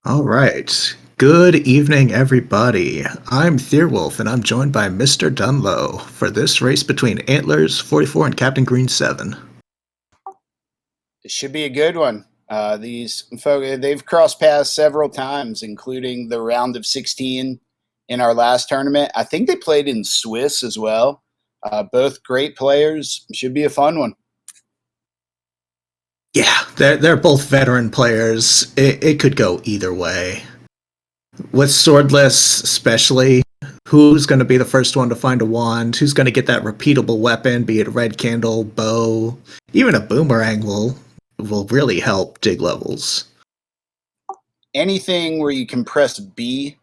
All right. Good evening, everybody. I'm Thierwolf, and I'm joined by Mr. Dunlow for this race between Antlerz 44 and CaptainGreen7. It should be a good one. These folks, they've crossed paths several times, including the round of 16 in our last tournament. I think they played in Swiss as well. Both great players. Should be a fun one. Yeah, they're both veteran players. It could go either way. With swordless, especially, who's going to be the first one to find a wand? Who's going to get that repeatable weapon, be it a red candle, bow, even a boomerang will really help dig levels. Anything where you can press B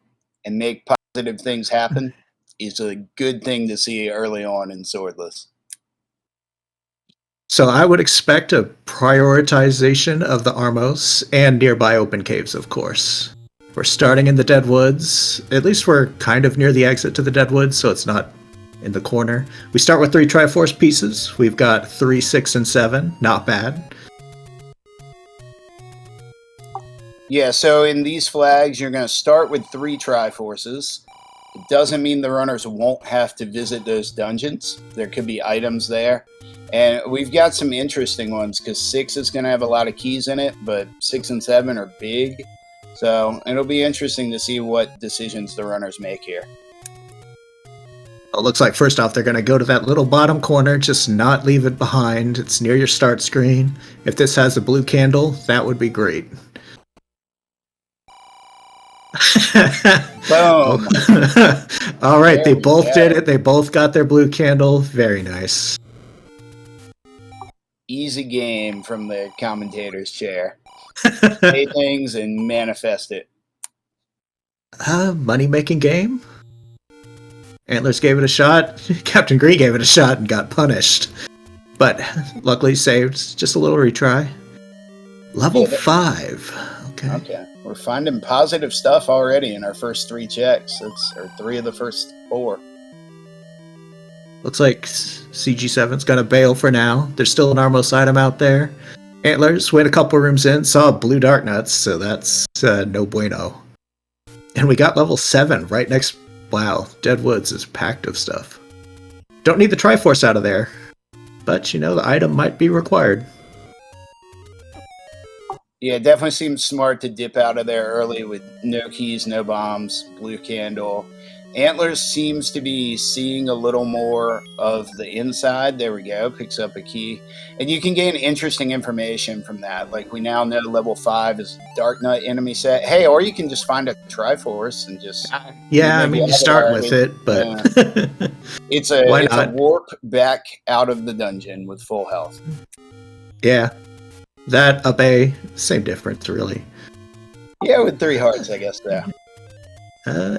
and make positive things happen is a good thing to see early on in swordless. So I would expect a prioritization of the Armos and nearby open caves, of course. We're starting in the Dead Woods. At least we're kind of near the exit to the Dead Woods, so it's not in the corner. We start with 3 Triforce pieces. We've got 3, 6, and 7. Not bad. Yeah, so in these flags, you're going to start with 3 Triforces. It doesn't mean the runners won't have to visit those dungeons. There could be items there. And we've got some interesting ones because 6 is going to have a lot of keys in it, but 6 and 7 are big. So it'll be interesting to see what decisions the runners make here. It looks like first off they're going to go to that little bottom corner, just not leave it behind. It's near your start screen. If this has a blue candle, that would be great. Boom! All right, they There we both go. did it. They both got their blue candle. Very nice. Easy game from the commentator's chair. Say things and manifest it. Money-making game? Antlerz gave it a shot. Captain Green gave it a shot and got punished. But luckily saved. Just a little retry. Level 5. Okay. We're finding positive stuff already in our first 3 checks. Or 3 of the first 4. Looks like CG7's gonna bail for now. There's still an Armos item out there. Antlerz went a couple rooms in, saw blue dark nuts, so that's no bueno. And we got level 7 right next. Wow, Dead Woods is packed of stuff. Don't need the Triforce out of there, but you know, the item might be required. Yeah, it definitely seems smart to dip out of there early with no keys, no bombs, blue candle. Antlerz seems to be seeing a little more of the inside. There we go, picks up a key. And you can gain interesting information from that. Like we now know level 5 is Dark Nut enemy set. Hey, or you can just find a Triforce and just... Yeah, I mean, you start with it, but... Yeah. It's a warp back out of the dungeon with full health. Yeah. That, up A, same difference, really. Yeah, with 3 hearts, I guess, yeah.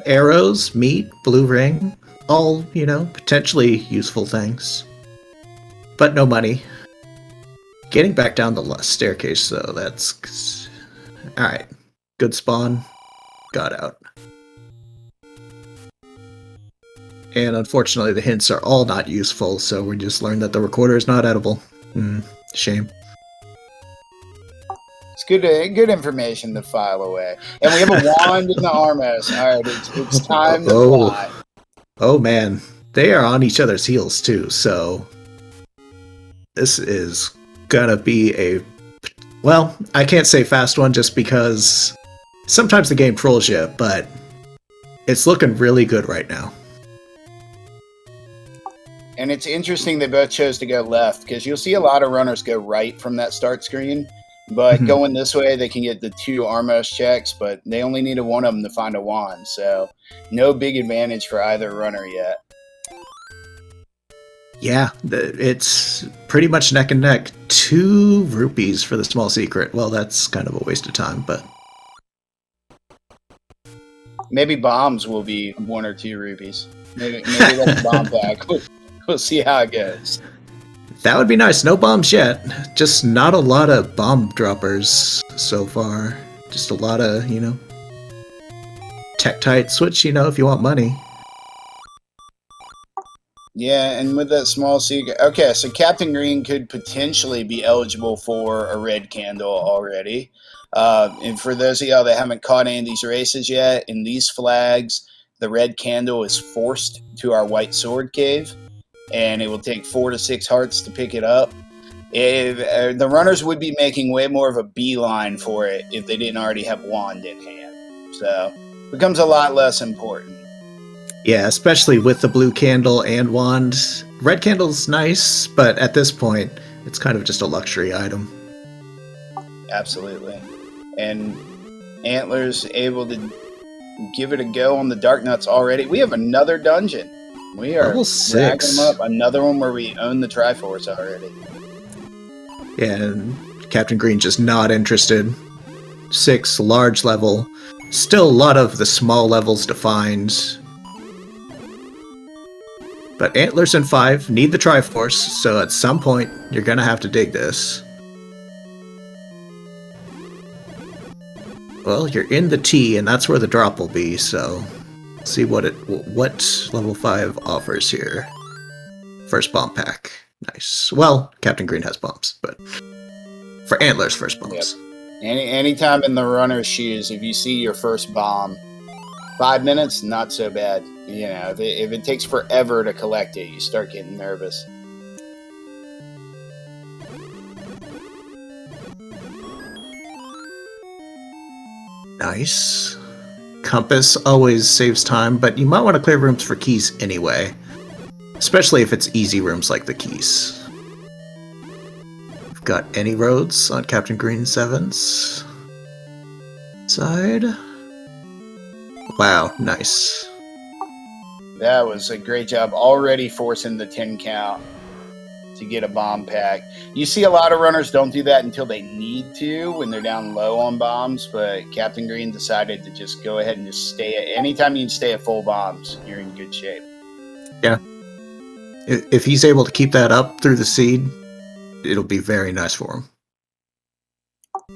Arrows, meat, blue ring, all, you know, potentially useful things. But no money. Getting back down the staircase, though, that's... Alright. Good spawn. Got out. And unfortunately, the hints are all not useful, so we just learned that the recorder is not edible. Shame. It's good information to file away. And we have a wand in the Armos. All right, it's time to fly. Oh, man. They are on each other's heels, too, so... This is gonna be a... Well, I can't say fast one just because... Sometimes the game trolls you, but... It's looking really good right now. And it's interesting they both chose to go left, because you'll see a lot of runners go right from that start screen. But going this way, they can get the 2 Armos checks, but they only needed one of them to find a wand. So no big advantage for either runner yet. Yeah, it's pretty much neck and neck. 2 rupees for the small secret. Well, that's kind of a waste of time, but... Maybe bombs will be 1 or 2 rupees. Maybe that's a bomb pack. We'll see how it goes. That would be nice. No bombs yet. Just not a lot of bomb droppers so far. Just a lot of, you know, Tektite switch, you know, if you want money. Yeah, and with that small secret... Okay, so Captain Green could potentially be eligible for a red candle already. And for those of y'all that haven't caught any of these races yet, in these flags, the red candle is forced to our white sword cave, and it will take 4 to 6 hearts to pick it up. The runners would be making way more of a beeline for it if they didn't already have wand in hand. So it becomes a lot less important. Yeah, especially with the blue candle and wand. Red candle's nice, but at this point, it's kind of just a luxury item. Absolutely. And Antlerz able to give it a go on the dark nuts already. We have another dungeon. We are Level 6. them up. Another one where we own the Triforce already. Yeah, and Captain Green just not interested. 6, large level. Still a lot of the small levels defined. But Antlerz and 5 need the Triforce, so at some point, you're gonna have to dig this. Well, you're in the T, and that's where the drop will be, so see what level 5 offers here. First bomb pack. Nice. Well, Captain Green has bombs, but for Antlerz, first bombs. Yep. Anytime in the runner's shoes, if you see your first bomb, 5 minutes, not so bad. You know, if it takes forever to collect it, you start getting nervous. Nice. Compass always saves time, but you might want to clear rooms for keys anyway. Especially if it's easy rooms like the keys. We've got any roads on CaptainGreen7's side. Wow, nice. That was a great job. Already forcing the 10 count to get a bomb pack. You see a lot of runners don't do that until they need to when they're down low on bombs, but Captain Green decided to just go ahead and just stay at, anytime you can stay at full bombs, you're in good shape. Yeah. If he's able to keep that up through the seed, it'll be very nice for him.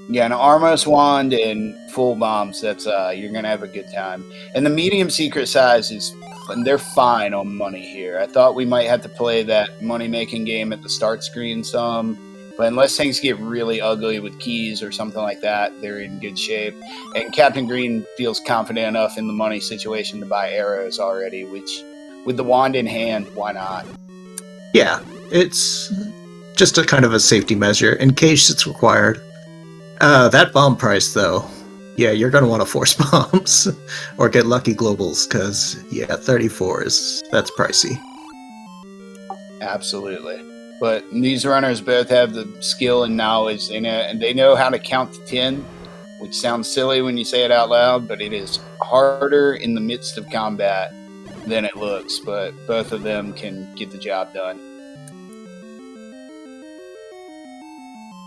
Yeah, an Armos wand and full bombs, that's you're gonna have a good time. And the medium secret size is, and they're fine on money here. I thought we might have to play that money-making game at the start screen some, but unless things get really ugly with keys or something like that, they're in good shape. And Captain Green feels confident enough in the money situation to buy arrows already, which, with the wand in hand, why not? Yeah, it's just a kind of a safety measure in case it's required. That bomb price, though, yeah, you're going to want to force bombs or get lucky globals because, yeah, 34 that's pricey. Absolutely. But these runners both have the skill and knowledge, and they know how to count to 10, which sounds silly when you say it out loud, but it is harder in the midst of combat than it looks. But both of them can get the job done.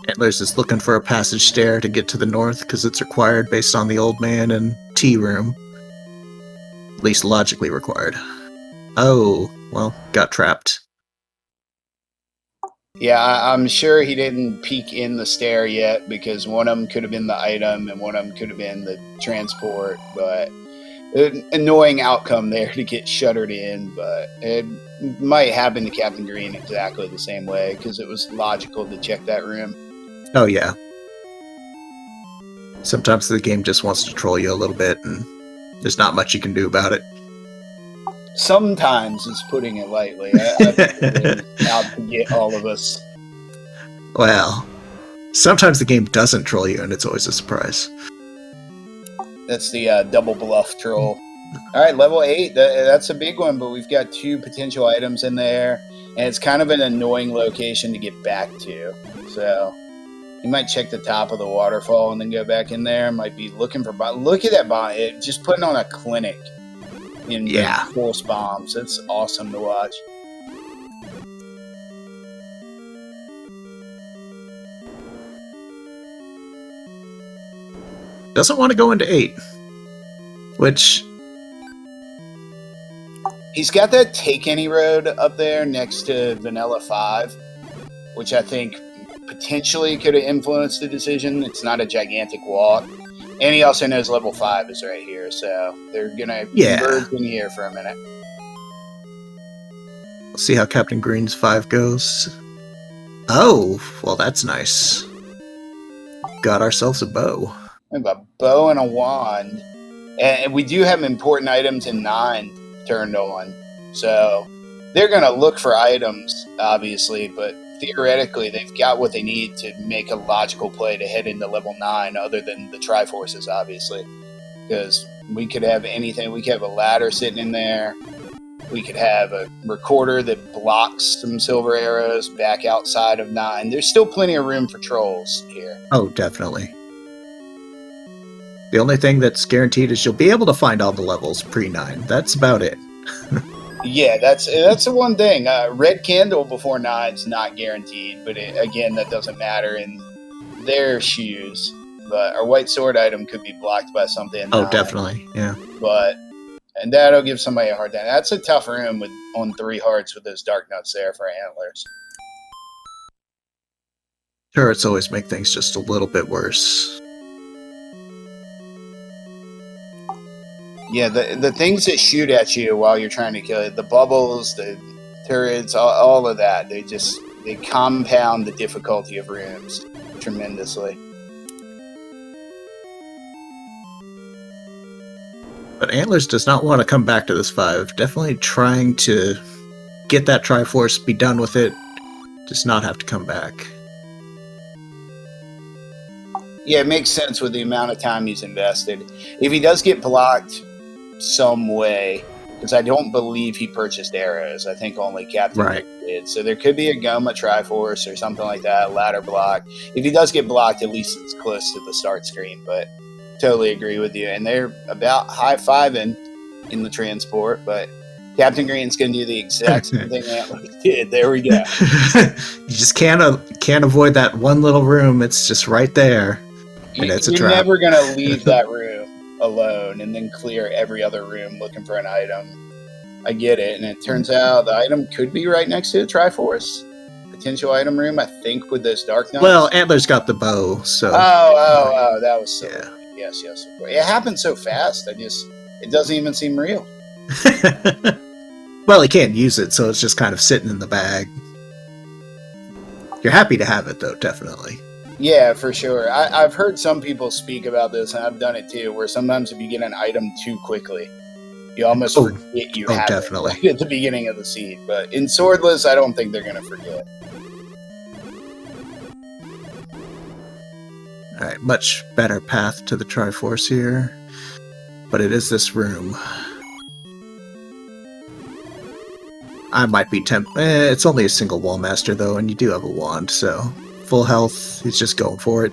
Antlerz is looking for a passage stair to get to the north because it's required based on the old man and tea room. At least logically required. Oh, well, got trapped. Yeah, I'm sure he didn't peek in the stair yet because one of them could have been the item and one of them could have been the transport, but an annoying outcome there to get shuttered in, but it might happen to Captain Green exactly the same way because it was logical to check that room. Oh, yeah. Sometimes the game just wants to troll you a little bit, and there's not much you can do about it. Sometimes is putting it lightly. I think it's out to get all of us. Well, sometimes the game doesn't troll you, and it's always a surprise. That's the double bluff troll. All right, level 8. That's a big one, but we've got 2 potential items in there, and it's kind of an annoying location to get back to. So you might check the top of the waterfall and then go back in there. Might be looking for bomb. Look at that bomb. Just putting on a clinic in force bombs. It's awesome to watch. Doesn't want to go into 8. Which... He's got that Take Any Road up there next to Vanilla 5, which I think potentially could have influenced the decision. It's not a gigantic walk. And he also knows level 5 is right here, so they're going to converge in here for a minute. We'll see how Captain Green's 5 goes. Oh, well, that's nice. Got ourselves a bow. We have a bow and a wand. And we do have important items in 9 turned on. So they're going to look for items, obviously, but theoretically they've got what they need to make a logical play to head into level 9 other than the Triforces, obviously. Because we could have anything. We could have a ladder sitting in there. We could have a recorder that blocks some silver arrows back outside of 9. There's still plenty of room for trolls here. Oh, definitely. The only thing that's guaranteed is you'll be able to find all the levels pre-9. That's about it. Yeah, that's the one thing. Red candle before 9's not guaranteed, but again, that doesn't matter in their shoes. But our white sword item could be blocked by something. Oh, definitely, yeah. And that'll give somebody a hard time. That's a tough room on 3 hearts with those dark nuts there for Antlerz. Turrets always make things just a little bit worse. Yeah, the things that shoot at you while you're trying to kill it, the bubbles, the turrets, all of that, they compound the difficulty of rooms tremendously. But Antlerz does not want to come back to this 5. Definitely trying to get that Triforce, be done with it, does not have to come back. Yeah, it makes sense with the amount of time he's invested. If he does get blocked some way, because I don't believe he purchased arrows. I think only Captain did. So there could be a Goma Triforce or something like that, ladder block. If he does get blocked, at least it's close to the start screen. But totally agree with you. And they're about high-fiving in the transport, but Captain Green's going to do the exact same thing Antlerz did. There we go. You just can't avoid that one little room. It's just right there. And it's a trap. You're never going to leave that room alone and then clear every other room looking for an item. I get it. And it turns out the item could be right next to the Triforce. Potential item room, I think, with those dark nuts. Well, Antlerz got the bow, so... Oh, that was so... Yeah. Yes. It happened so fast, it doesn't even seem real. Well, he can't use it, so it's just kind of sitting in the bag. You're happy to have it, though, definitely. Yeah, for sure. I've heard some people speak about this, and I've done it too, where sometimes if you get an item too quickly, you almost forget you have definitely. it at the beginning of the seed. But in swordless, I don't think they're going to forget. Alright, much better path to the Triforce here. But it is this room. I might be tempted. It's only a single Wallmaster, though, and you do have a wand, so... Full health, he's just going for it.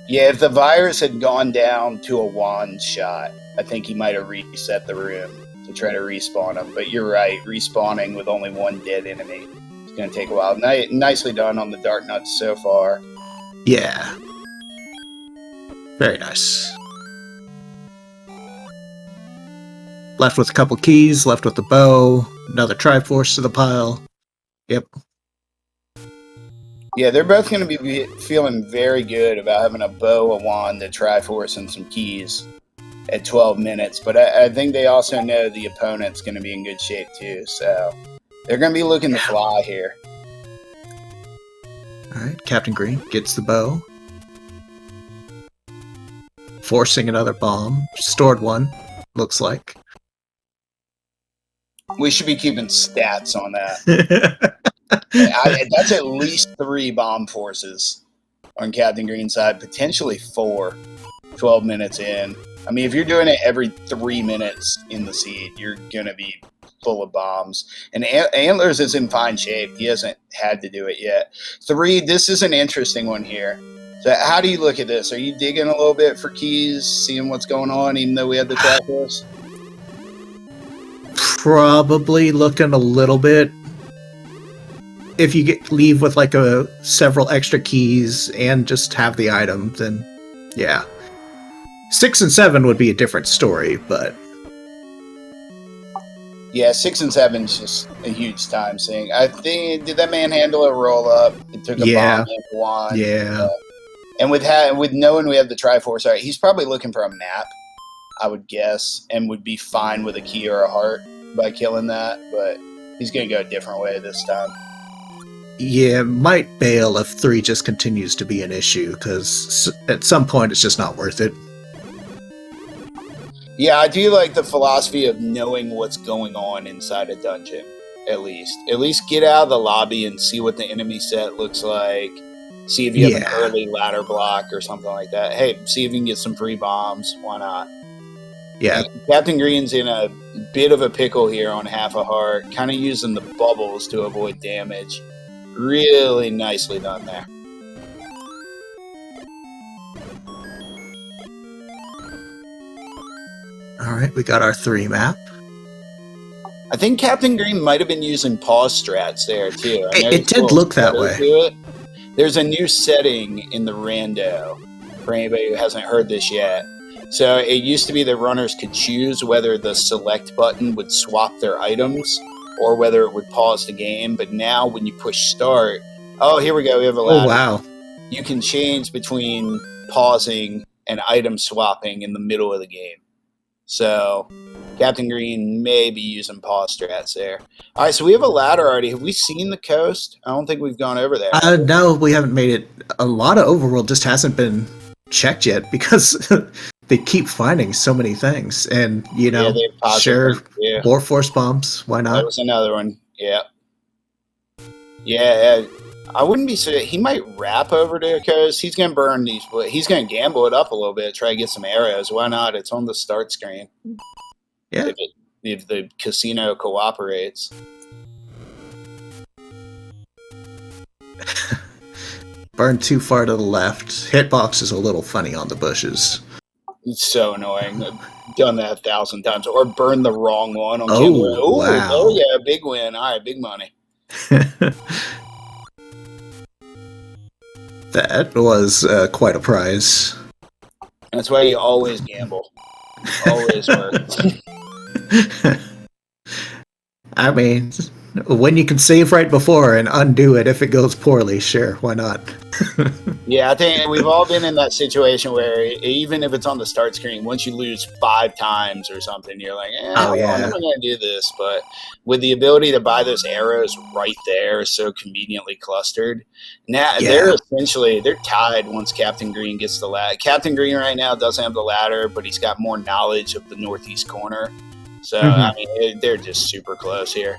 Yeah, if the virus had gone down to a wand shot, I think he might have reset the room to try to respawn him. But you're right, respawning with only one dead enemy is going to take a while. Nicely done on the Dark Nuts so far. Yeah. Very nice. Left with a couple keys, left with the bow, another Triforce to the pile. Yep. Yeah, they're both going to be feeling very good about having a bow, a wand, a Triforce, and some keys at 12 minutes. But I think they also know the opponent's going to be in good shape too. So they're going to be looking to fly here. Alright, Captain Green gets the bow. Forcing another bomb. Stored one, looks like. We should be keeping stats on that. That's at least 3 bomb forces on Captain Green's side, potentially 4, 12 minutes in. I mean, if you're doing it every 3 minutes in the seed, you're going to be full of bombs. And Antlerz is in fine shape. He hasn't had to do it yet. 3, this is an interesting one here. So how do you look at this? Are you digging a little bit for keys, seeing what's going on, even though we had the Triforce? Probably looking a little bit. If you leave with like several extra keys and just have the item, then yeah. 6 and 7 would be a different story, but yeah, 6 and 7 is just a huge time sink. I think did that man handle a roll up? It took a bomb and wand. Yeah. And with knowing we have the Triforce, all right, he's probably looking for a map, I would guess, and would be fine with a key or a heart by killing that, but he's going to go a different way this time. Yeah, might bail if 3 just continues to be an issue, because at some point it's just not worth it. Yeah, I do like the philosophy of knowing what's going on inside a dungeon, at least. At least get out of the lobby and see what the enemy set looks like. See if you have an Yeah. early ladder block or something like that. Hey, see if you can get some free bombs. Why not? Yeah. And Captain Green's in a bit of a pickle here on half a heart, kind of using the bubbles to avoid damage. Really nicely done there. Alright, we got our 3 map. I think Captain Green might have been using pause strats there too. It did look that way. There's a new setting in the rando for anybody who hasn't heard this yet. So it used to be that runners could choose whether the select button would swap their items or whether it would pause the game. But now when you push start, oh, here we go. We have a ladder. Oh, wow. You can change between pausing and item swapping in the middle of the game. So Captain Green may be using pause strats there. All right, so we have a ladder already. Have we seen the coast? I don't think we've gone over there. No, we haven't made it. A lot of Overworld just hasn't been checked yet because they keep finding so many things. And, you know, sure, more force bombs. Why not? That was another one. Yeah. Yeah, I wouldn't be so. He might wrap over to the coast. He's going to burn these. He's going to gamble it up a little bit, try to get some arrows. Why not? It's on the start screen. Yeah. If the casino cooperates. Burn too far to the left. Hitbox is a little funny on the bushes. It's so annoying. I've done that 1,000 times. Or burn the wrong one on camera. Wow. Oh, yeah, big win. All right, big money. That was quite a prize. That's why you always gamble. Always works. I mean, when you can save right before and undo it if it goes poorly, sure, why not? Yeah, I think we've all been in that situation where even if it's on the start screen, once you lose 5 times or something, you're like, I'm going to do this. But with the ability to buy those arrows right there, so conveniently clustered, now they're tied once Captain Green gets the ladder. Captain Green right now doesn't have the ladder, but he's got more knowledge of the northeast corner. So, I mean, they're just super close here.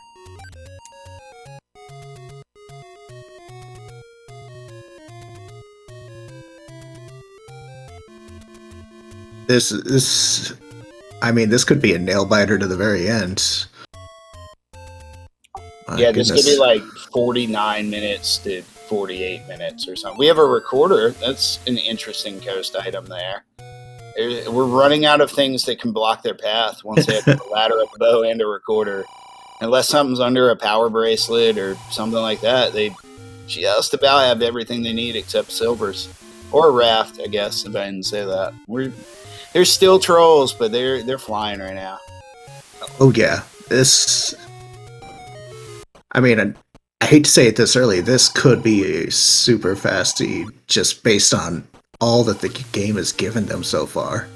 This could be a nail biter to the very end. This could be like 49 minutes to 48 minutes or something. We have a recorder. That's an interesting coast item there. We're running out of things that can block their path once they have a ladder, a bow, and a recorder. Unless something's under a power bracelet or something like that, they just about have everything they need except silvers. Or a raft, I guess, if I didn't say that. They're still trolls, but they're flying right now. Oh yeah, I mean, I hate to say it this early. This could be a super fast seed just based on all that the game has given them so far.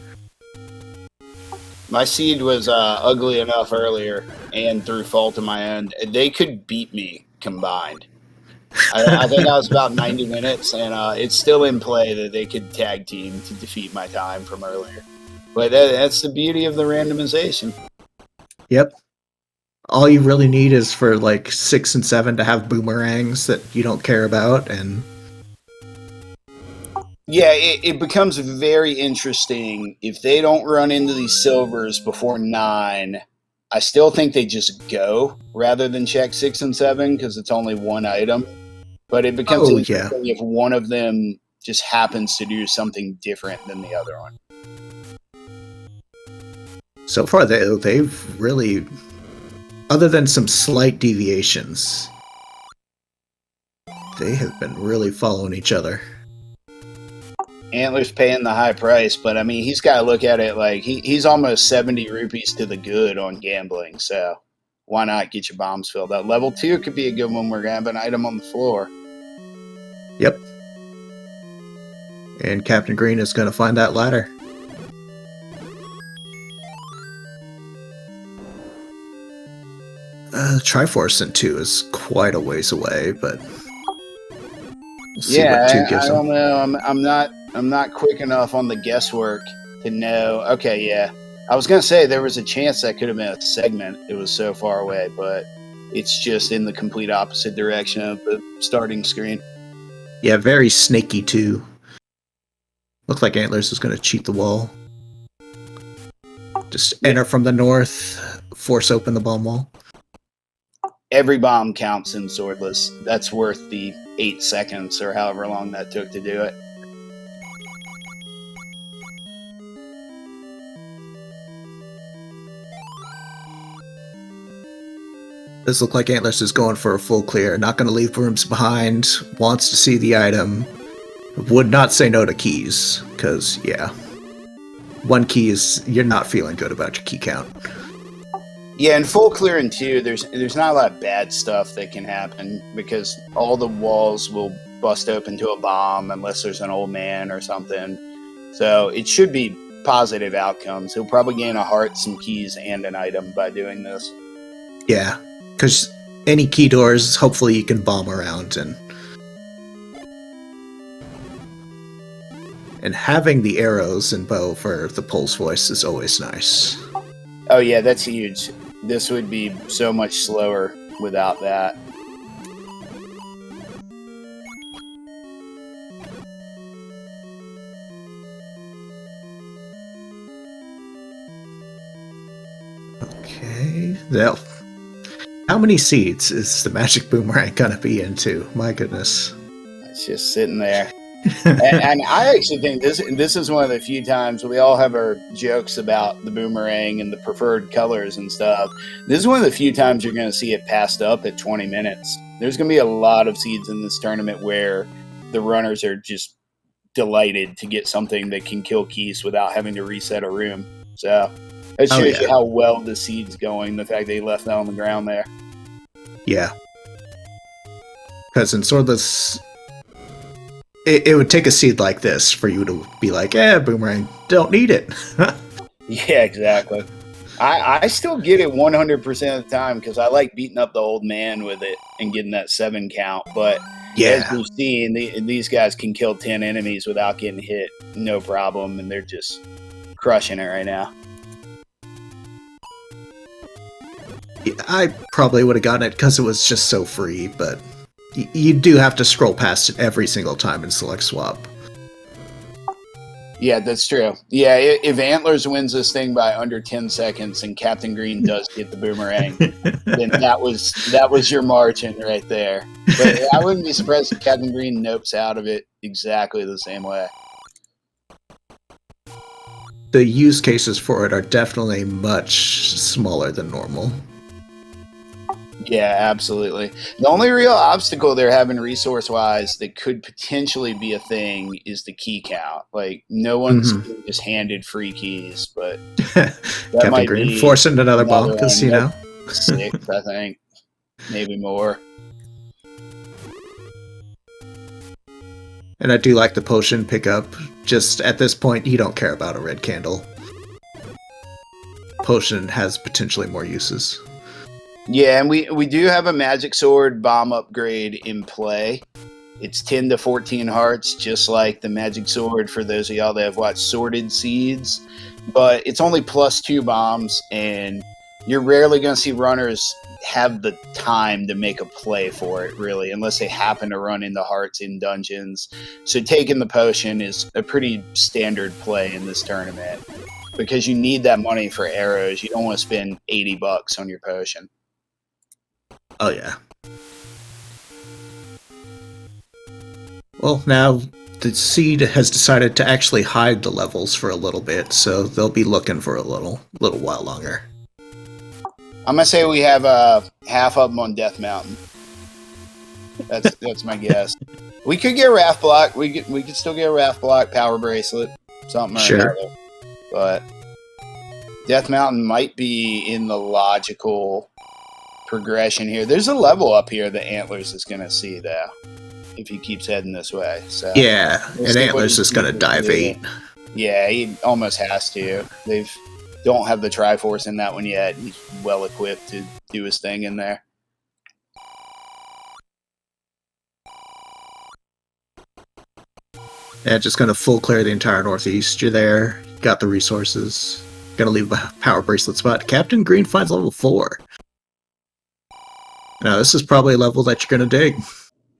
My seed was ugly enough earlier, and through fault of my end, they could beat me combined. I think I was about 90 minutes, and it's still in play that they could tag team to defeat my time from earlier. But that's the beauty of the randomization. Yep. All you really need is for like 6 and 7 to have boomerangs that you don't care about, and yeah, it becomes very interesting if they don't run into these silvers before 9. I still think they just go rather than check 6 and 7 because it's only one item. But it becomes interesting if one of them just happens to do something different than the other one. So far, they've really, other than some slight deviations, they have been really following each other. Antler's paying the high price, but I mean, he's got to look at it like he's almost 70 rupees to the good on gambling, so why not get your bombs filled up? Level 2 could be a good one. We're going to have an item on the floor. Yep. And Captain Green is going to find that ladder. Triforce in 2 is quite a ways away, but We'll see what 2 Yeah, I gives don't him. know. I'm not quick enough on the guesswork to know. Okay, yeah. I was gonna say there was a chance that could have been a segment. It was so far away, but it's just in the complete opposite direction of the starting screen. Yeah, very snaky too. Looked like Antlerz was going to cheat the wall. Just Yeah. enter from the north, force open the bomb wall. Every bomb counts in swordless. That's worth the 8 seconds or however long that took to do it. This looked like Antlerz is going for a full clear. Not going to leave rooms behind. Wants to see the item. Would not say no to keys. Because, yeah. 1 key is... You're not feeling good about your key count. Yeah, in full clearing too, there's not a lot of bad stuff that can happen because all the walls will bust open to a bomb unless there's an old man or something. So it should be positive outcomes. He'll probably gain a heart, some keys, and an item by doing this. Yeah. Because any key doors, hopefully you can bomb around and having the arrows and bow for the pulse voice is always nice. Oh yeah, that's huge. This would be so much slower without that. Okay. Now, how many seeds is the magic boomerang gonna be into? My goodness. It's just sitting there. and I actually think this is one of the few times we all have our jokes about the boomerang and the preferred colors and stuff. This is one of the few times you're going to see it passed up at 20 minutes. There's going to be a lot of seeds in this tournament where the runners are just delighted to get something that can kill keys without having to reset a room. So it shows you how well the seed's going, the fact they left that on the ground there. Yeah. Because in Swordless... It would take a seed like this for you to be like, boomerang, don't need it. Yeah, exactly. I still get it 100% of the time because I like beating up the old man with it and getting that 7 count. But as we've seen, these guys can kill 10 enemies without getting hit, no problem, and they're just crushing it right now. I probably would have gotten it because it was just so free, but... You do have to scroll past it every single time and select swap. Yeah, that's true. Yeah, if Antlerz wins this thing by under 10 seconds and Captain Green does get the boomerang, then that was your margin right there. But I wouldn't be surprised if Captain Green nopes out of it exactly the same way. The use cases for it are definitely much smaller than normal. Yeah, absolutely. The only real obstacle they're having resource-wise that could potentially be a thing is the key count. Like, no one's just handed free keys, but Captain Green forcing another bomb because, 6, I think. Maybe more. And I do like the potion pickup. Just at this point, you don't care about a red candle. Potion has potentially more uses. Yeah, and we do have a magic sword bomb upgrade in play. It's 10 to 14 hearts, just like the magic sword for those of y'all that have watched Sorted Seeds. But it's only +2 bombs, and you're rarely going to see runners have the time to make a play for it, really, unless they happen to run into hearts in dungeons. So taking the potion is a pretty standard play in this tournament, because you need that money for arrows. You don't want to spend $80 on your potion. Oh, yeah. Well, now the seed has decided to actually hide the levels for a little bit, so they'll be looking for a little while longer. I'm gonna say we have half of them on Death Mountain. That's my guess. We could get Wrath Block. We could still get a Wrath Block, Power Bracelet, something or another. But Death Mountain might be in the logical progression here. There's a level up here that Antlerz is going to see, though, if he keeps heading this way. So yeah, and Antlerz is going to dive 8. Yeah, he almost has to. They don't have the Triforce in that one yet. He's well equipped to do his thing in there. Yeah, just gonna full clear the entire northeast. You're there. Got the resources. Gonna leave a power bracelet spot. Captain Green finds level 4. Now, this is probably a level that you're gonna dig.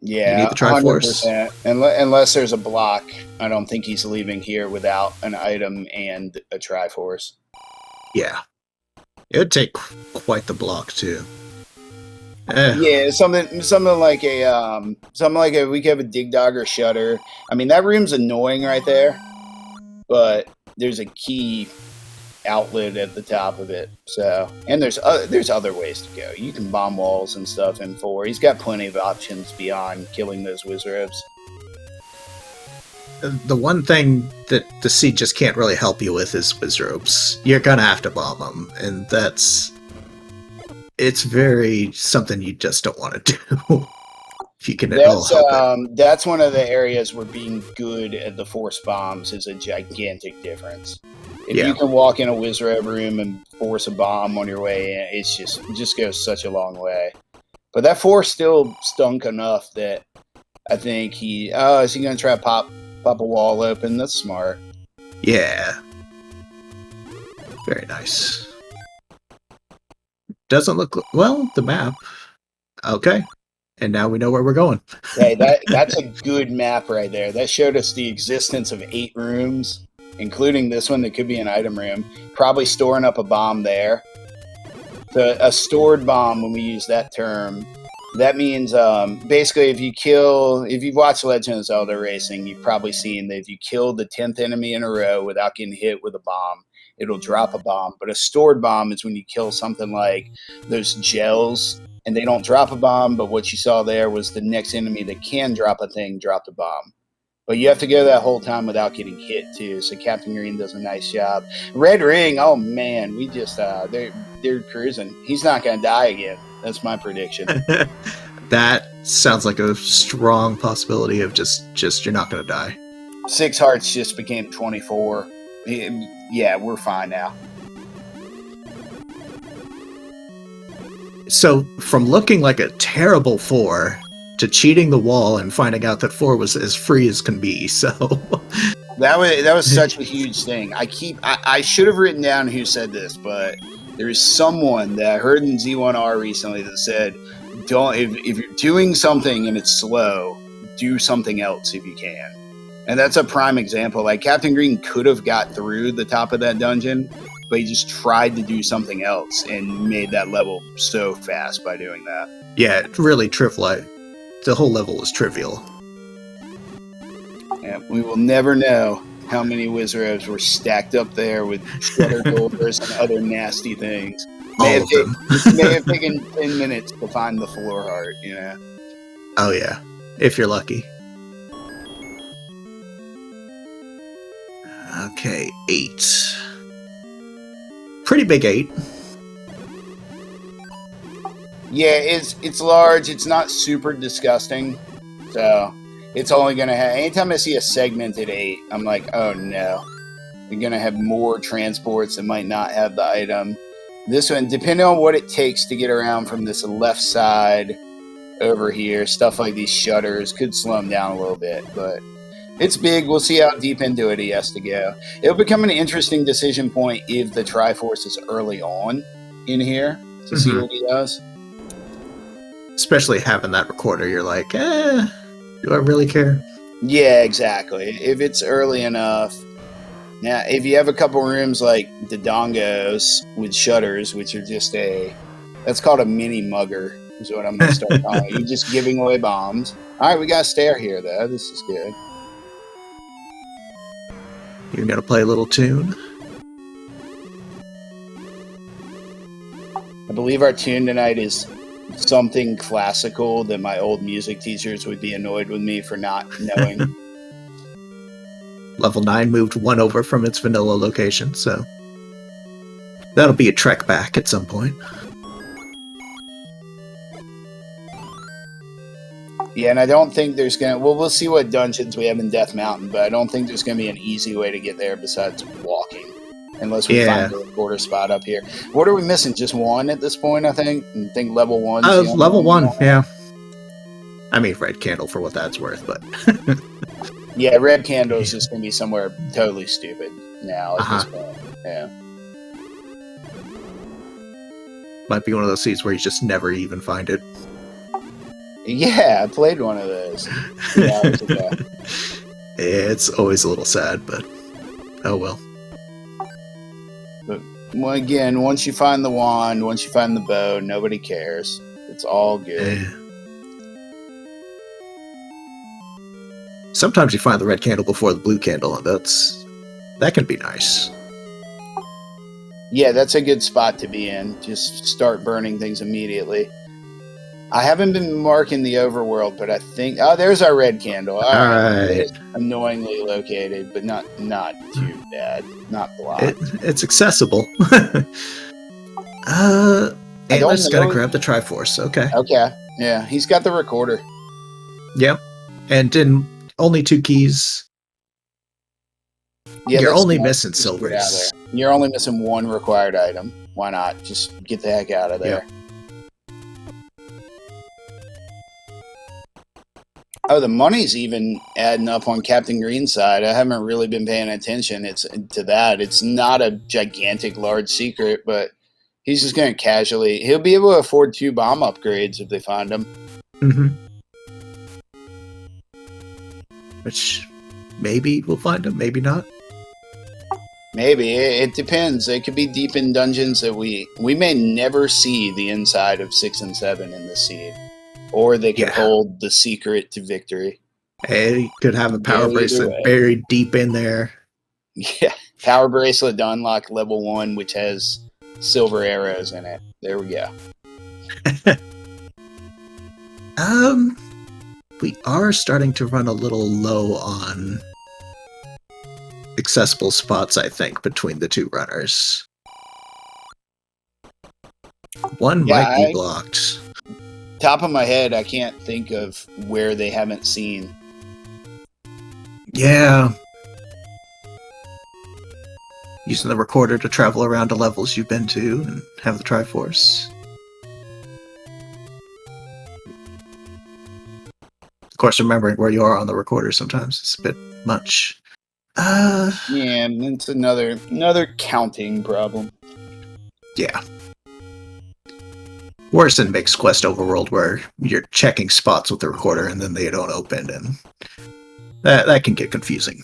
You need Yeah, the Triforce. 100%. Unless there's a block, I don't think he's leaving here without an item and a Triforce. Yeah. It would take quite the block, too. Yeah, something like a we could have a dig dog or shutter. I mean, that room's annoying right there, but there's a key outlet at the top of it. So, and there's other ways to go. You can bomb walls and stuff in 4. He's got plenty of options beyond killing those wizards. The one thing that the seed just can't really help you with is wizards. You're gonna have to bomb them, and it's very something you just don't want to do. If you can at all help it. That's one of the areas where being good at the force bombs is a gigantic difference. If you can walk in a wizard room and force a bomb on your way in, it just goes such a long way. But that 4 still stunk enough that I think is he going to try to pop a wall open? That's smart. Yeah. Very nice. Doesn't look... Well, the map. Okay. And now we know where we're going. Hey, that's a good map right there. That showed us the existence of 8 rooms, including this one that could be an item room. Probably storing up a bomb there. So a stored bomb, when we use that term, that means basically if you've watched Legend of Zelda Racing, you've probably seen that if you kill the 10th enemy in a row without getting hit with a bomb, it'll drop a bomb. But a stored bomb is when you kill something like those gels and they don't drop a bomb, but what you saw there was the next enemy that can drop a thing dropped a bomb. But you have to go that whole time without getting hit too. So Captain Green does a nice job. Red Ring, oh man, we just they're cruising. He's not gonna die again. That's my prediction. That sounds like a strong possibility of just you're not gonna die. 6 hearts just became 24. Yeah, we're fine now. So from looking like a terrible 4 to cheating the wall and finding out that 4 was as free as can be, so that was such a huge thing. I should have written down who said this, but there's someone that I heard in Z1R recently that said, if you're doing something and it's slow, do something else if you can. And that's a prime example. Like Captain Green could have got through the top of that dungeon, but he just tried to do something else and made that level so fast by doing that. Yeah, it really trivial. The whole level was trivial. Yeah, we will never know how many wizards were stacked up there with shutter doors and other nasty things. May have taken 10 minutes to find the floor heart, you know? Oh yeah, if you're lucky. Okay, 8. Pretty big 8. Yeah, it's large. It's not super disgusting. So it's only going to have... Anytime I see a segmented 8, I'm like, oh no. You're going to have more transports that might not have the item. This one, depending on what it takes to get around from this left side over here, stuff like these shutters could slow them down a little bit, but... It's big. We'll see how deep into it he has to go. It'll become an interesting decision point if the Triforce is early on in here to see what he does. Especially having that recorder, you're like, do I really care? Yeah, exactly. If it's early enough. Now, if you have a couple rooms like the Dongos with shutters, which are just that's called a mini mugger, is what I'm going to start calling it. You're just giving away bombs. All right, we got a stair here, though. This is good. You're going to play a little tune? I believe our tune tonight is something classical that my old music teachers would be annoyed with me for not knowing. Level 9 moved 1 over from its vanilla location, so that'll be a trek back at some point. Yeah, and I don't think there's going to... Well, we'll see what dungeons we have in Death Mountain, but I don't think there's going to be an easy way to get there besides walking. Unless we find a recorder spot up here. What are we missing? Just 1 at this point, I think? I think level 1. Level 1, yeah. I mean, red candle for what that's worth, but... Yeah, red candle is just going to be somewhere totally stupid now at this point. Yeah. Might be one of those seeds where you just never even find it. Yeah, I played one of those 2 hours ago. It's always a little sad, but oh well. But well, again, once you find the wand, once you find the bow, nobody cares. It's all good. Sometimes you find the red candle before the blue candle, and that can be nice. Yeah, that's a good spot to be in. Just start burning things immediately. I haven't been marking the overworld, but I think... Oh, there's our red candle. All right. It's annoyingly located, but not too bad. Not blocked. It's accessible. Antler's got to grab the Triforce. Okay. Okay. Yeah, he's got the recorder. Yep. And only 2 keys. Yeah, you're only missing silvers. You're only missing 1 required item. Why not? Just get the heck out of there. Yep. Oh, the money's even adding up on Captain Green's side. I haven't really been paying attention to that. It's not a gigantic, large secret, but he's just going to casually... He'll be able to afford 2 bomb upgrades if they find him. Mm-hmm. Which maybe we'll find him, maybe not. Maybe. It depends. It could be deep in dungeons that we may never see the inside of 6 and 7 in the seed. Or they could hold the secret to victory. He could have a power bracelet buried deep in there. Yeah. Power bracelet to unlock level 1, which has silver arrows in it. There we go. We are starting to run a little low on accessible spots, I think, between the 2 runners. One might be blocked. Top of my head, I can't think of where they haven't seen. Yeah. Using the recorder to travel around to levels you've been to and have the Triforce. Of course, remembering where you are on the recorder sometimes is a bit much. Yeah, it's another counting problem. Yeah. Worse than Mixed Quest Overworld, where you're checking spots with the recorder and then they don't open, and that can get confusing.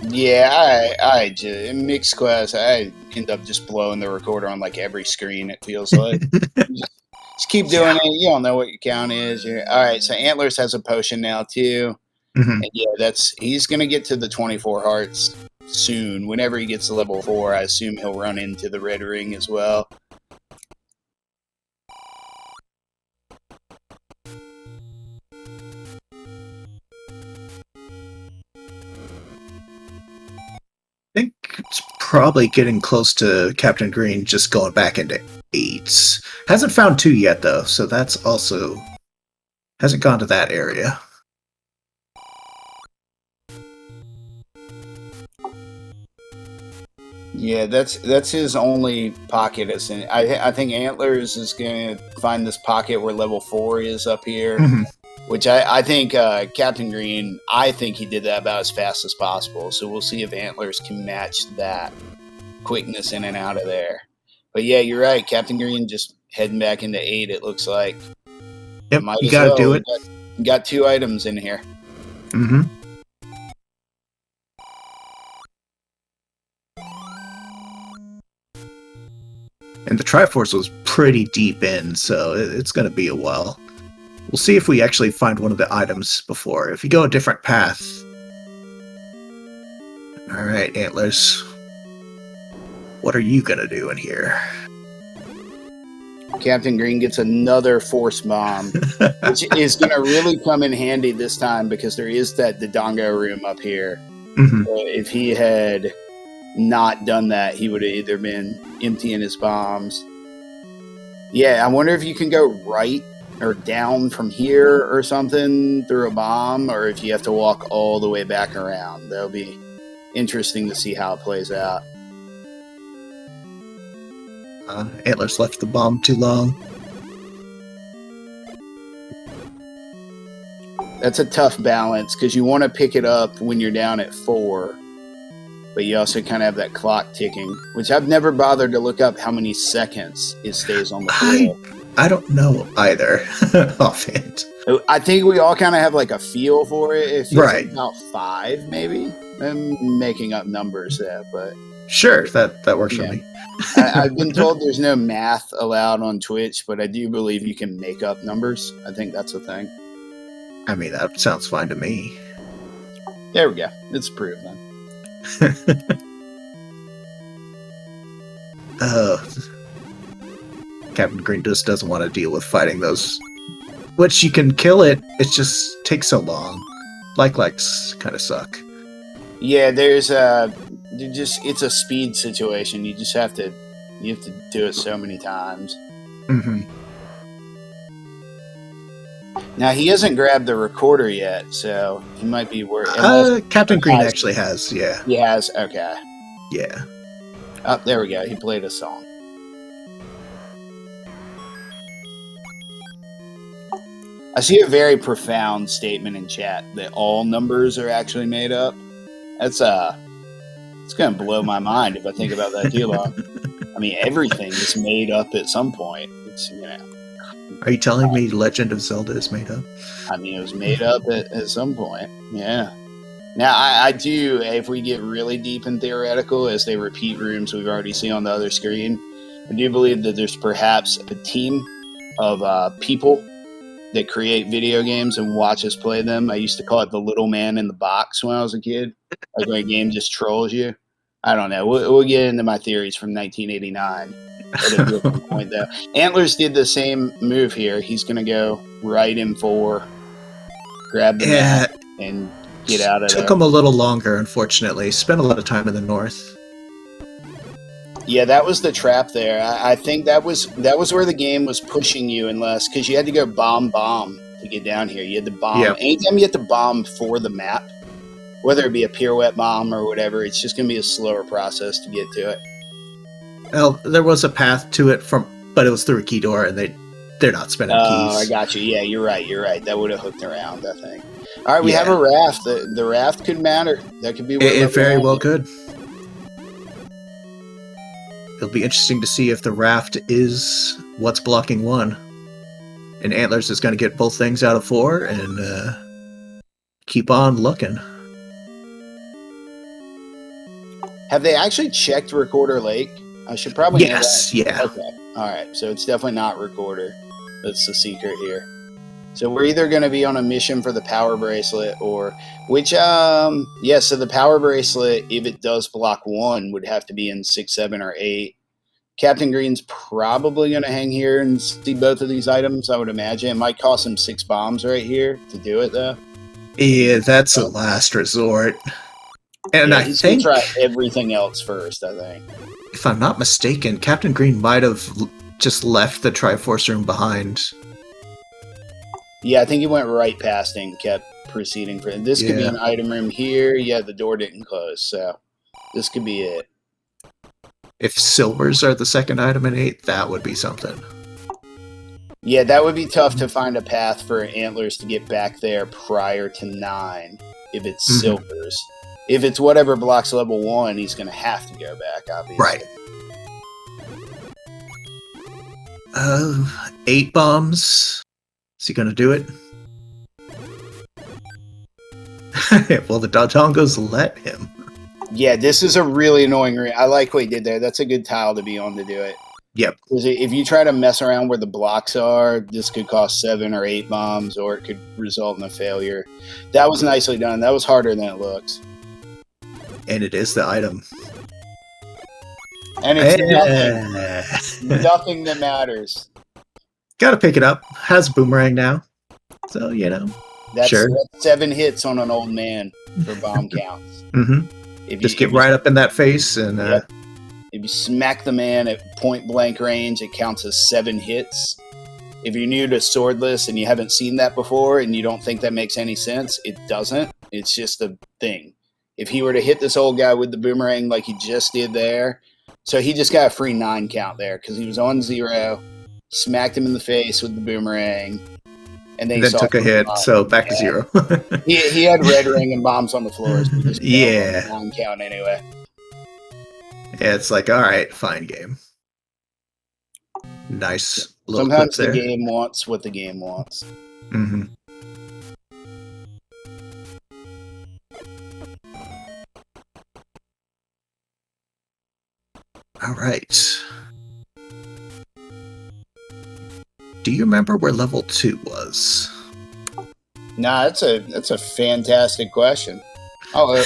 Yeah, I Mixed Quest, I end up just blowing the recorder on like every screen, it feels like. Just keep doing it. You don't know what your count is. Alright, so Antlerz has a potion now too. Mm-hmm. And yeah, he's gonna get to the 24 hearts soon. Whenever he gets to level 4, I assume he'll run into the red ring as well. I think it's probably getting close to Captain Green just going back into 8s. Hasn't found 2 yet, though, so that's also... hasn't gone to that area. Yeah, that's his only pocket. I think Antlerz is going to find this pocket where level 4 is up here. Mm-hmm. Which I think Captain Green, I think he did that about as fast as possible. So we'll see if Antlerz can match that quickness in and out of there. But yeah, you're right. Captain Green just heading back into 8, it looks like. Yep, you gotta do it. Got 2 items in here. Mm-hmm. And the Triforce was pretty deep in, so it's going to be a while. We'll see if we actually find one of the items before. If you go a different path... Alright, Antlerz. What are you going to do in here? Captain Green gets another force bomb, which is going to really come in handy this time because there is that Dodongo room up here. Mm-hmm. So if he had not done that, he would have either been emptying his bombs. Yeah, I wonder if you can go right or down from here or something through a bomb, or if you have to walk all the way back around. That'll be interesting to see how it plays out. Antlerz left the bomb too long. That's a tough balance because you want to pick it up when you're down at 4, but you also kind of have that clock ticking, which I've never bothered to look up how many seconds it stays on the floor. I don't know either offhand. I think we all kind of have like a feel for it. It feels Right. like about 5, maybe. I'm making up numbers there, but Sure, that works for me. I've been told there's no math allowed on Twitch, but I do believe you can make up numbers. I think that's a thing. I mean, that sounds fine to me. There we go. It's proven. Captain Green just doesn't want to deal with fighting those. Which you can kill it, it just takes so long. Likes kind of suck. Yeah, it's a speed situation. You have to do it so many times. Mm-hmm. Now he hasn't grabbed the recorder yet, so he might be worried. Captain Green actually has, yeah. He has, okay. Yeah. Oh, there we go. He played a song. I see a very profound statement in chat that all numbers are actually made up. It's gonna blow my mind if I think about that too long. I mean, everything is made up at some point. It's Are you telling me Legend of Zelda is made up? I mean, it was made up at some point. Yeah. Now, I do, if we get really deep and theoretical, as they repeat rooms we've already seen on the other screen, I do believe that there's perhaps a team of people that create video games and watch us play them. I used to call it the little man in the box when I was a kid. Like when a game just trolls you. I don't know. We'll get into my theories from 1989 at a different point, though. Antlerz did the same move here. He's going to go right in 4, grab the map, and get out of there. Took him a little longer, unfortunately. Spent a lot of time in the north. Yeah, that was the trap there. I think that was where the game was pushing you, unless because you had to go bomb to get down here. You had to bomb. Yeah. Anytime you have to bomb for the map, whether it be a pirouette bomb or whatever, it's just going to be a slower process to get to it. Well, there was a path to it but it was through a key door, and they're not spending keys. Oh, I got you. Yeah, you're right. That would have hooked around, I think. All right, we have a raft. The raft could matter. That could be. It very well could. It'll be interesting to see if the raft is what's blocking 1. And Antlerz is going to get both things out of 4 and keep on looking. Have they actually checked Recorder Lake? I should probably know that. Yeah. Okay. All right. So it's definitely not Recorder. That's the secret here. So we're either going to be on a mission for the power bracelet so the power bracelet, if it does block 1, would have to be in 6, 7, or 8. Captain Green's probably going to hang here and see both of these items, I would imagine. It might cost him 6 bombs right here to do it, though. Yeah, that's a last resort. And I he's think going to try everything else first, I think. If I'm not mistaken, Captain Green might have just left the Triforce room behind. Yeah, I think he went right past and kept proceeding. This could be an item room here. Yeah, the door didn't close, so this could be it. If silvers are the second item in 8, that would be something. Yeah, that would be tough to find a path for Antlerz to get back there prior to 9 if it's silvers. If it's whatever blocks level 1, he's going to have to go back, obviously. Right. 8 bombs. Is he going to do it? Well, the Dodongos let him. Yeah, this is a really annoying ring. I like what he did there. That's a good tile to be on to do it. Yep. Because if you try to mess around where the blocks are, this could cost 7 or 8 bombs, or it could result in a failure. That was nicely done. That was harder than it looks. And it is the item. And it's nothing that matters. Gotta pick it up. Has boomerang now. So, That's 7 hits on an old man for bomb counts. Just get right up in that face and... If you smack the man at point blank range, it counts as 7 hits. If you're new to swordless and you haven't seen that before and you don't think that makes any sense, it doesn't. It's just a thing. If he were to hit this old guy with the boomerang like he just did there, so he just got a free 9 count there because he was on 0, smacked him in the face with the boomerang, and And then took a hit, so back to 0. He had red ring and bombs on the floor. So he just Yeah. on count anyway. Yeah, it's like, all right, fine game. Nice little Sometimes clip there. the game wants what the game wants. Mm-hmm. All right. Do you remember where level 2 was? Nah, that's a fantastic question. Oh,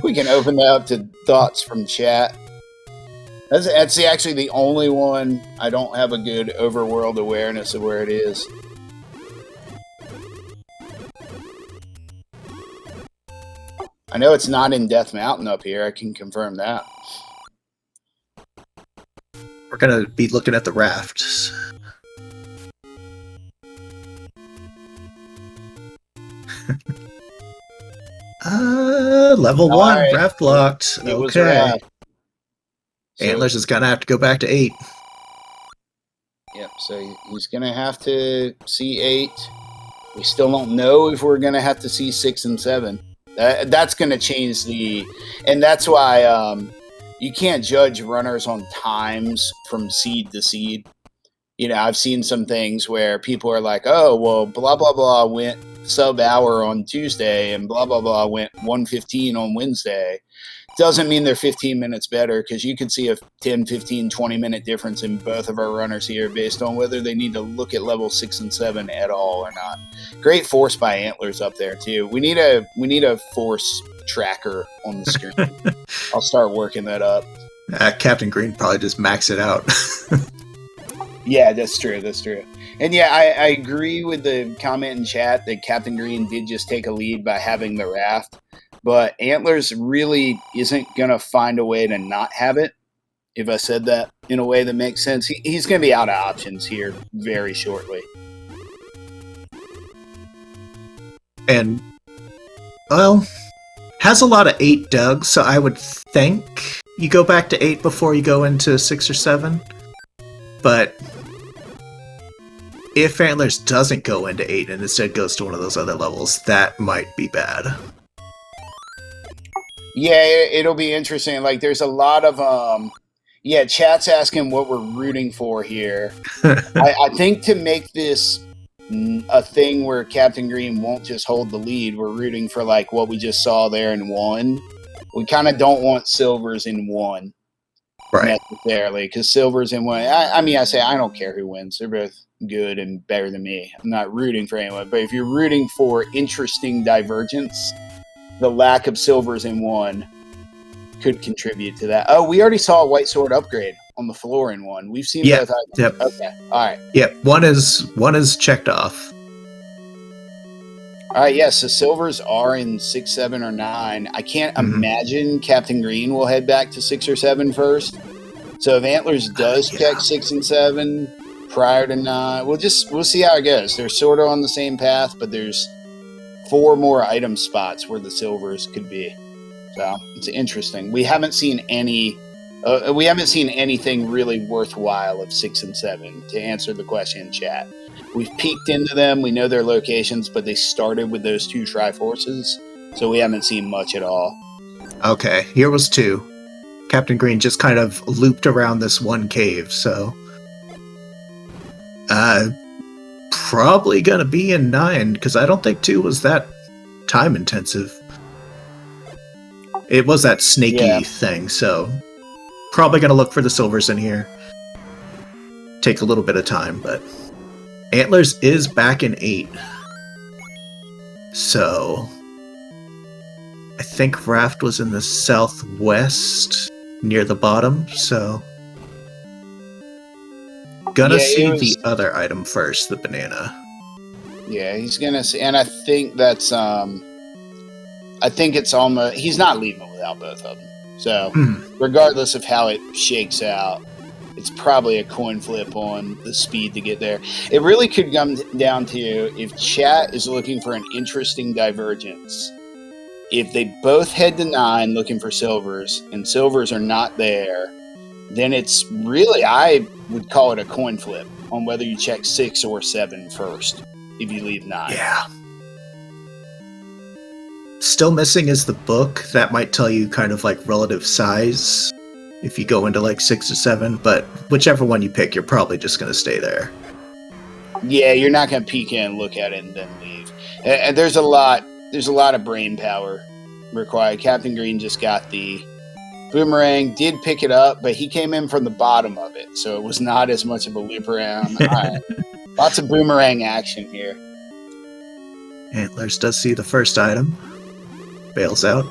we can open that up to thoughts from chat. That's actually the only one I don't have a good overworld awareness of where it is. I know it's not in Death Mountain up here. I can confirm that. We're going to be looking at the rafts. Level 1, right. raft locked. It was okay. raft. Antlerz is going to have to go back to 8. Yep, so he's going to have to see 8. We still don't know if we're going to have to see 6 and 7. That's going to change the... And that's why you can't judge runners on times from seed to seed. You know, I've seen some things where people are like, oh, well, blah, blah, blah went sub-hour on Tuesday and blah, blah, blah went 1:15 on Wednesday. Doesn't mean they're 15 minutes better, because you could see a 10, 15, 20-minute difference in both of our runners here based on whether they need to look at level 6 and 7 at all or not. Great force by Antlerz up there, too. We need a force tracker on the screen. I'll start working that up. Captain Green probably just max it out. Yeah, that's true. That's true. And yeah, I agree with the comment in chat that Captain Green did just take a lead by having the raft. But Antlerz really isn't going to find a way to not have it, if I said that in a way that makes sense. He's going to be out of options here very shortly. And, well, has a lot of 8 dug, so I would think you go back to 8 before you go into 6 or 7. But if Antlerz doesn't go into 8 and instead goes to one of those other levels, that might be bad. Yeah, it'll be interesting. Like, there's a lot of, chat's asking what we're rooting for here. I think to make this a thing where Captain Green won't just hold the lead, we're rooting for, like, what we just saw there in 1. We kind of don't want silvers in 1. Right. Necessarily, because silvers in 1. I say I don't care who wins. They're both good and better than me. I'm not rooting for anyone. But if you're rooting for interesting divergence, the lack of silvers in 1 could contribute to that. Oh, we already saw a white sword upgrade on the floor in 1. We've seen both items. Yep. Okay. All right. Yep. One is checked off. All right. Yes. So silvers are in 6, 7, or 9. I can't imagine Captain Green will head back to 6 or 7 first. So if Antlerz does check 6 and 7 prior to 9, we'll see how it goes. They're sort of on the same path, but there's 4 more item spots where the silvers could be. So it's interesting. We haven't seen anything really worthwhile of 6 and 7, to answer the question in chat. We've peeked into them. We know their locations, but they started with those 2 Triforces, so we haven't seen much at all. Okay, here was 2. Captain Green just kind of looped around this one cave, so probably gonna be in 9, because I don't think 2 was that time intensive. It was that snaky thing, so probably gonna look for the silvers in here. Take a little bit of time, but Antlerz is back in 8. So I think Raft was in the southwest near the bottom, so gonna see the other item first, the banana. Yeah, he's gonna see, and I think that's I think it's almost, he's not leaving without both of them. So regardless of how it shakes out, it's probably a coin flip on the speed to get there. It really could come down to if chat is looking for an interesting divergence. If they both head to 9 looking for silvers, and silvers are not there, then it's really, I would call it a coin flip on whether you check 6 or 7 first. if you leave 9. Yeah. Still missing is the book. That might tell you kind of like relative size if you go into like 6 or 7, but whichever one you pick, you're probably just going to stay there. Yeah, you're not going to peek in and look at it and then leave. And there's a lot of brain power required. Captain Green just got the boomerang, did pick it up, but he came in from the bottom of it, so it was not as much of a loop around. All right. Lots of boomerang action here. Antlerz does see the first item. Bails out.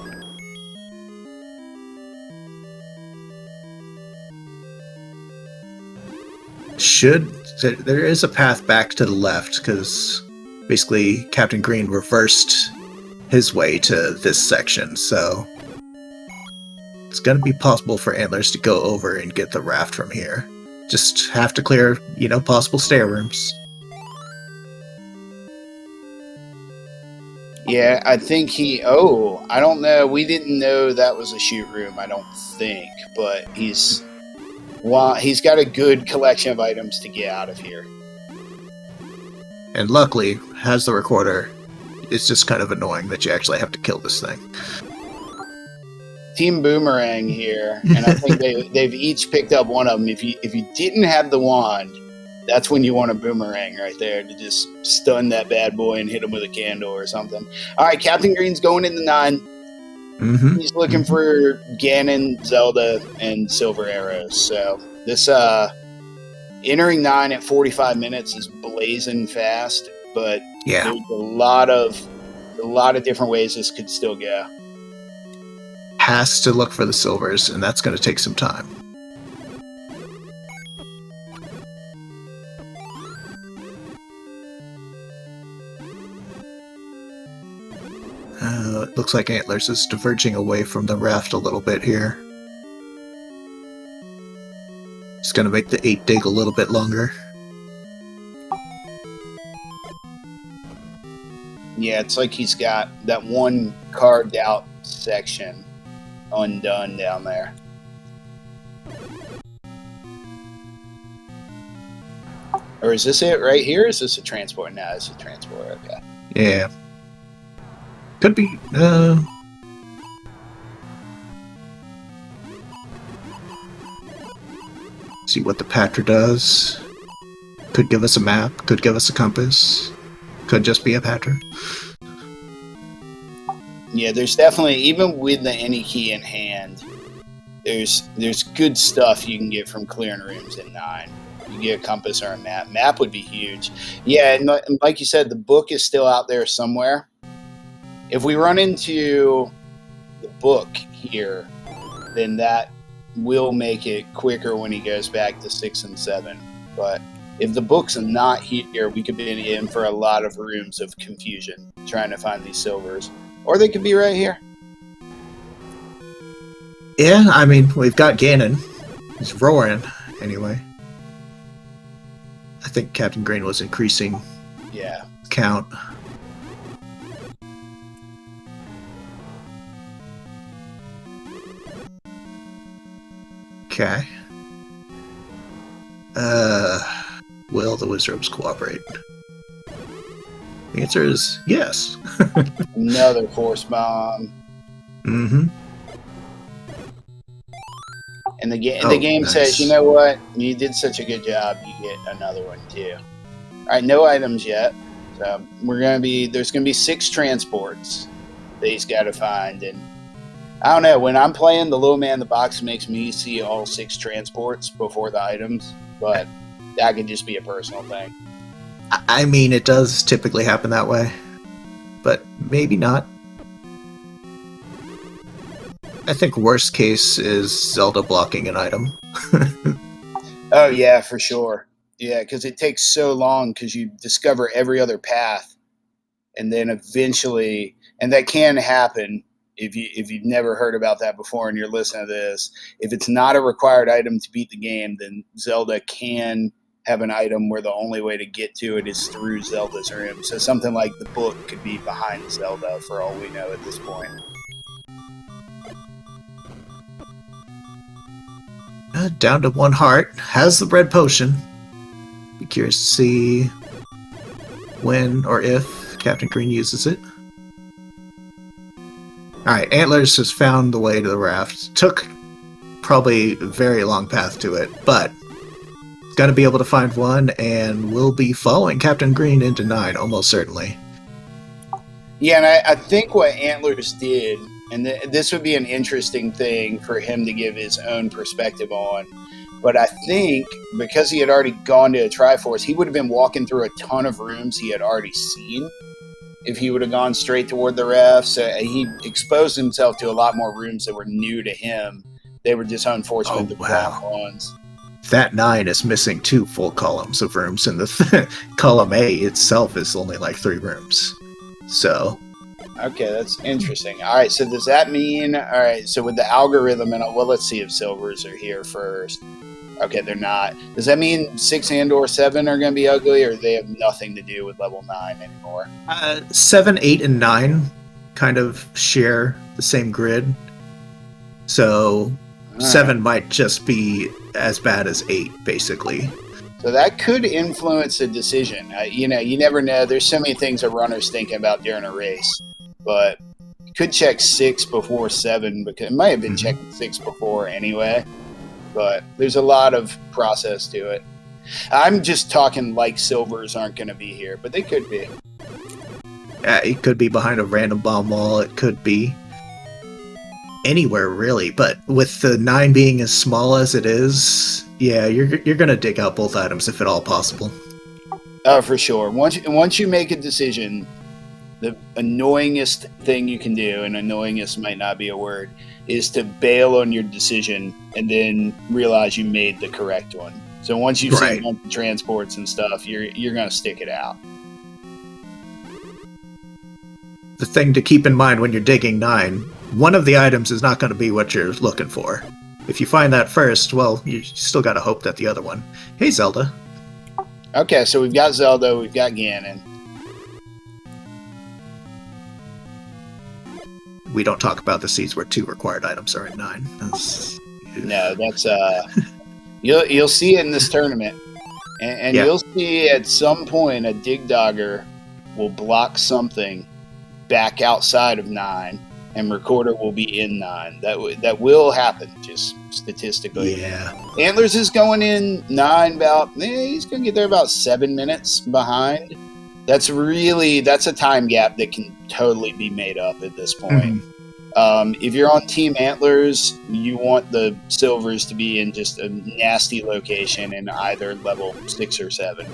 There is a path back to the left, because basically Captain Green reversed his way to this section, so it's going to be possible for Antlerz to go over and get the raft from here. Just have to clear, possible stair rooms. Yeah, I think I don't know. We didn't know that was a shoot room, I don't think, but he's got a good collection of items to get out of here. And luckily, has the recorder. It's just kind of annoying that you actually have to kill this thing. Team Boomerang here, and I think they've each picked up one of them. If you didn't have the wand, that's when you want a boomerang right there to just stun that bad boy and hit him with a candle or something. All right, Captain Green's going into 9. Mm-hmm. He's looking for Ganon, Zelda, and Silver Arrows. So this entering 9 at 45 minutes is blazing fast, but yeah, there's a lot of different ways this could still go. Has to look for the silvers, and that's going to take some time. It looks like Antlerz is diverging away from the raft a little bit here. It's going to make the 8 dig a little bit longer. Yeah, it's like he's got that one carved out section undone down there. Or is this it right here? Is this a transport? No, it's a transport. Okay. Yeah. Could be. See what the Patra does. Could give us a map. Could give us a compass. Could just be a Patra. Yeah, there's definitely, even with the any key in hand, there's good stuff you can get from clearing rooms in 9. You get a compass or a map. Map would be huge. Yeah, and like you said, the book is still out there somewhere. If we run into the book here, then that will make it quicker when he goes back to 6 and 7. But if the book's not here, we could be in for a lot of rooms of confusion trying to find these silvers. Or they could be right here. Yeah, I mean, we've got Ganon. He's roaring, anyway. I think Captain Green was increasing count. Okay. Will the wizards cooperate? The answer is yes. Another force bomb. Mm-hmm. And the game nice. says, you know what? You did such a good job. You get another one too. All right, no items yet. So there's gonna be 6 transports that he's got to find. And I don't know. When I'm playing, the little man in the box makes me see all 6 transports before the items, but that could just be a personal thing. I mean, it does typically happen that way, but maybe not. I think worst case is Zelda blocking an item. Oh, yeah, for sure. Yeah, because it takes so long because you discover every other path, and then eventually, and that can happen if you've never heard about that before and you're listening to this. If it's not a required item to beat the game, then Zelda can have an item where the only way to get to it is through Zelda's room. So something like the book could be behind Zelda for all we know at this point. Down to 1 heart. Has the red potion. Be curious to see when or if Captain Green uses it. Alright, Antlerz has found the way to the raft. Took probably a very long path to it, but got to be able to find one, and we'll be following Captain Green into 9, almost certainly. Yeah, and I think what Antlerz did, and this would be an interesting thing for him to give his own perspective on, but I think because he had already gone to a Triforce, he would have been walking through a ton of rooms he had already seen if he would have gone straight toward the rafts. He exposed himself to a lot more rooms that were new to him. They were just unfortunate ones. That 9 is missing 2 full columns of rooms, and the column A itself is only like 3 rooms. So... Okay, that's interesting. All right, so does that mean... All right, so with the algorithm, and well, let's see if silvers are here first. Okay, they're not. Does that mean 6 and or 7 are going to be ugly, or they have nothing to do with level 9 anymore? 7, 8, and 9 kind of share the same grid. So 7 might just be as bad as 8, basically. So that could influence a decision. You never know. There's so many things a runner's thinking about during a race. But you could check 6 before 7, because it might have been checking 6 before anyway. But there's a lot of process to it. I'm just talking like silvers aren't going to be here, but they could be. Yeah, it could be behind a random bomb wall. It could be anywhere, really. But with the 9 being as small as it is, yeah, you're going to dig out both items if at all possible. Oh, for sure. Once you make a decision, the annoyingest thing you can do, and annoyingest might not be a word, is to bail on your decision and then realize you made the correct one. So once you've seen a bunch of transports and stuff, you're going to stick it out. The thing to keep in mind when you're digging 9, one of the items is not going to be what you're looking for. If you find that first, well, you still got to hope that the other one. Hey, Zelda. Okay, so we've got Zelda, we've got Ganon. We don't talk about the seeds where 2 required items are in 9. No, that's you'll see it in this tournament, and you'll see at some point a Dig Dogger will block something back outside of 9, and Recorder will be in 9. That will happen, just statistically. Yeah. Antlerz is going in 9 about. He's going to get there about 7 minutes behind. That's a time gap that can totally be made up at this point. If you're on Team Antlerz, you want the silvers to be in just a nasty location in either level 6 or 7.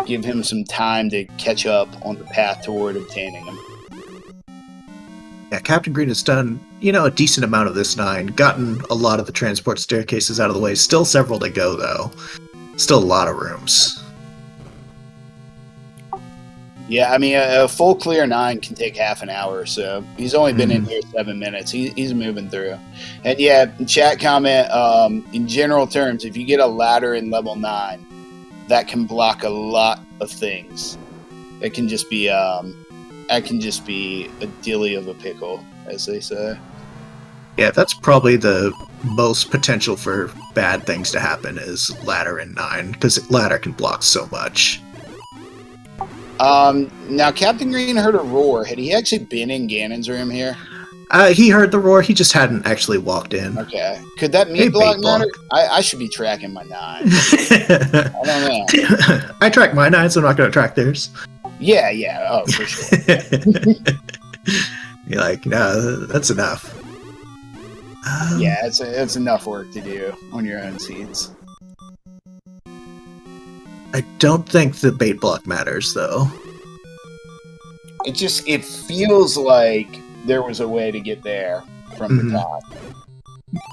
Give him some time to catch up on the path toward obtaining them. Yeah, Captain Green has done, a decent amount of this 9, gotten a lot of the transport staircases out of the way. Still several to go, though. Still a lot of rooms. Yeah, I mean, a full clear 9 can take half an hour or so. He's only been in here 7 minutes. He's moving through. And yeah, chat comment, in general terms, if you get a ladder in level 9, that can block a lot of things. It can just be, that can just be a dilly of a pickle, as they say. Yeah, that's probably the most potential for bad things to happen is ladder in 9, because ladder can block so much. Now Captain Green heard a roar. Had he actually been in Ganon's room here? He heard the roar, he just hadn't actually walked in. Okay. Could that meat block matter? I should be tracking my 9. I don't know. I track my 9, so I'm not going to track theirs. Yeah, oh, for sure. You're like, no, that's enough. Yeah, it's enough work to do on your own seeds. I don't think the bait block matters, though. It feels like there was a way to get there from the top.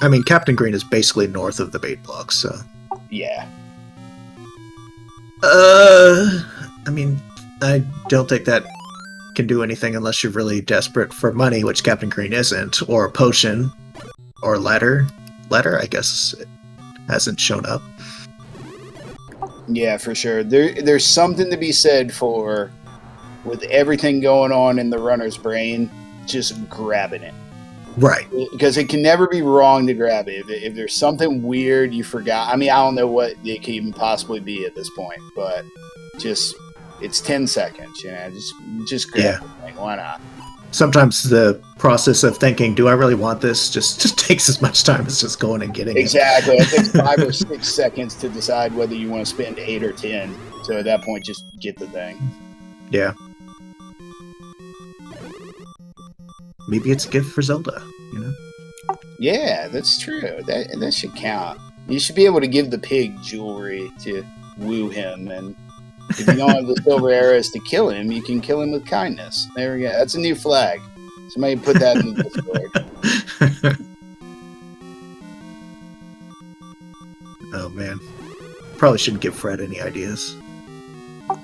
I mean, Captain Green is basically north of the bait block, so... Yeah. I mean, I don't think that can do anything unless you're really desperate for money, which Captain Green isn't, or a potion, or letter. Letter, I guess, hasn't shown up. Yeah, for sure. There's something to be said for, with everything going on in the runner's brain, just grabbing it. Right. Because it can never be wrong to grab it. If there's something weird you forgot, I mean, I don't know what it can even possibly be at this point, but just it's 10 seconds, you know, just grab the thing. Why not? Sometimes the process of thinking, do I really want this, just takes as much time as just going and getting Exactly. it. It takes 5 or 6 seconds to decide whether you want to spend 8 or 10. So at that point, just get the thing. Yeah. Maybe it's a gift for Zelda, you know? Yeah, that's true. That should count. You should be able to give the pig jewelry to woo him, and if you don't have the silver arrows to kill him, you can kill him with kindness. There we go. That's a new flag. Somebody put that in the Discord. Oh, man. Probably shouldn't give Fred any ideas.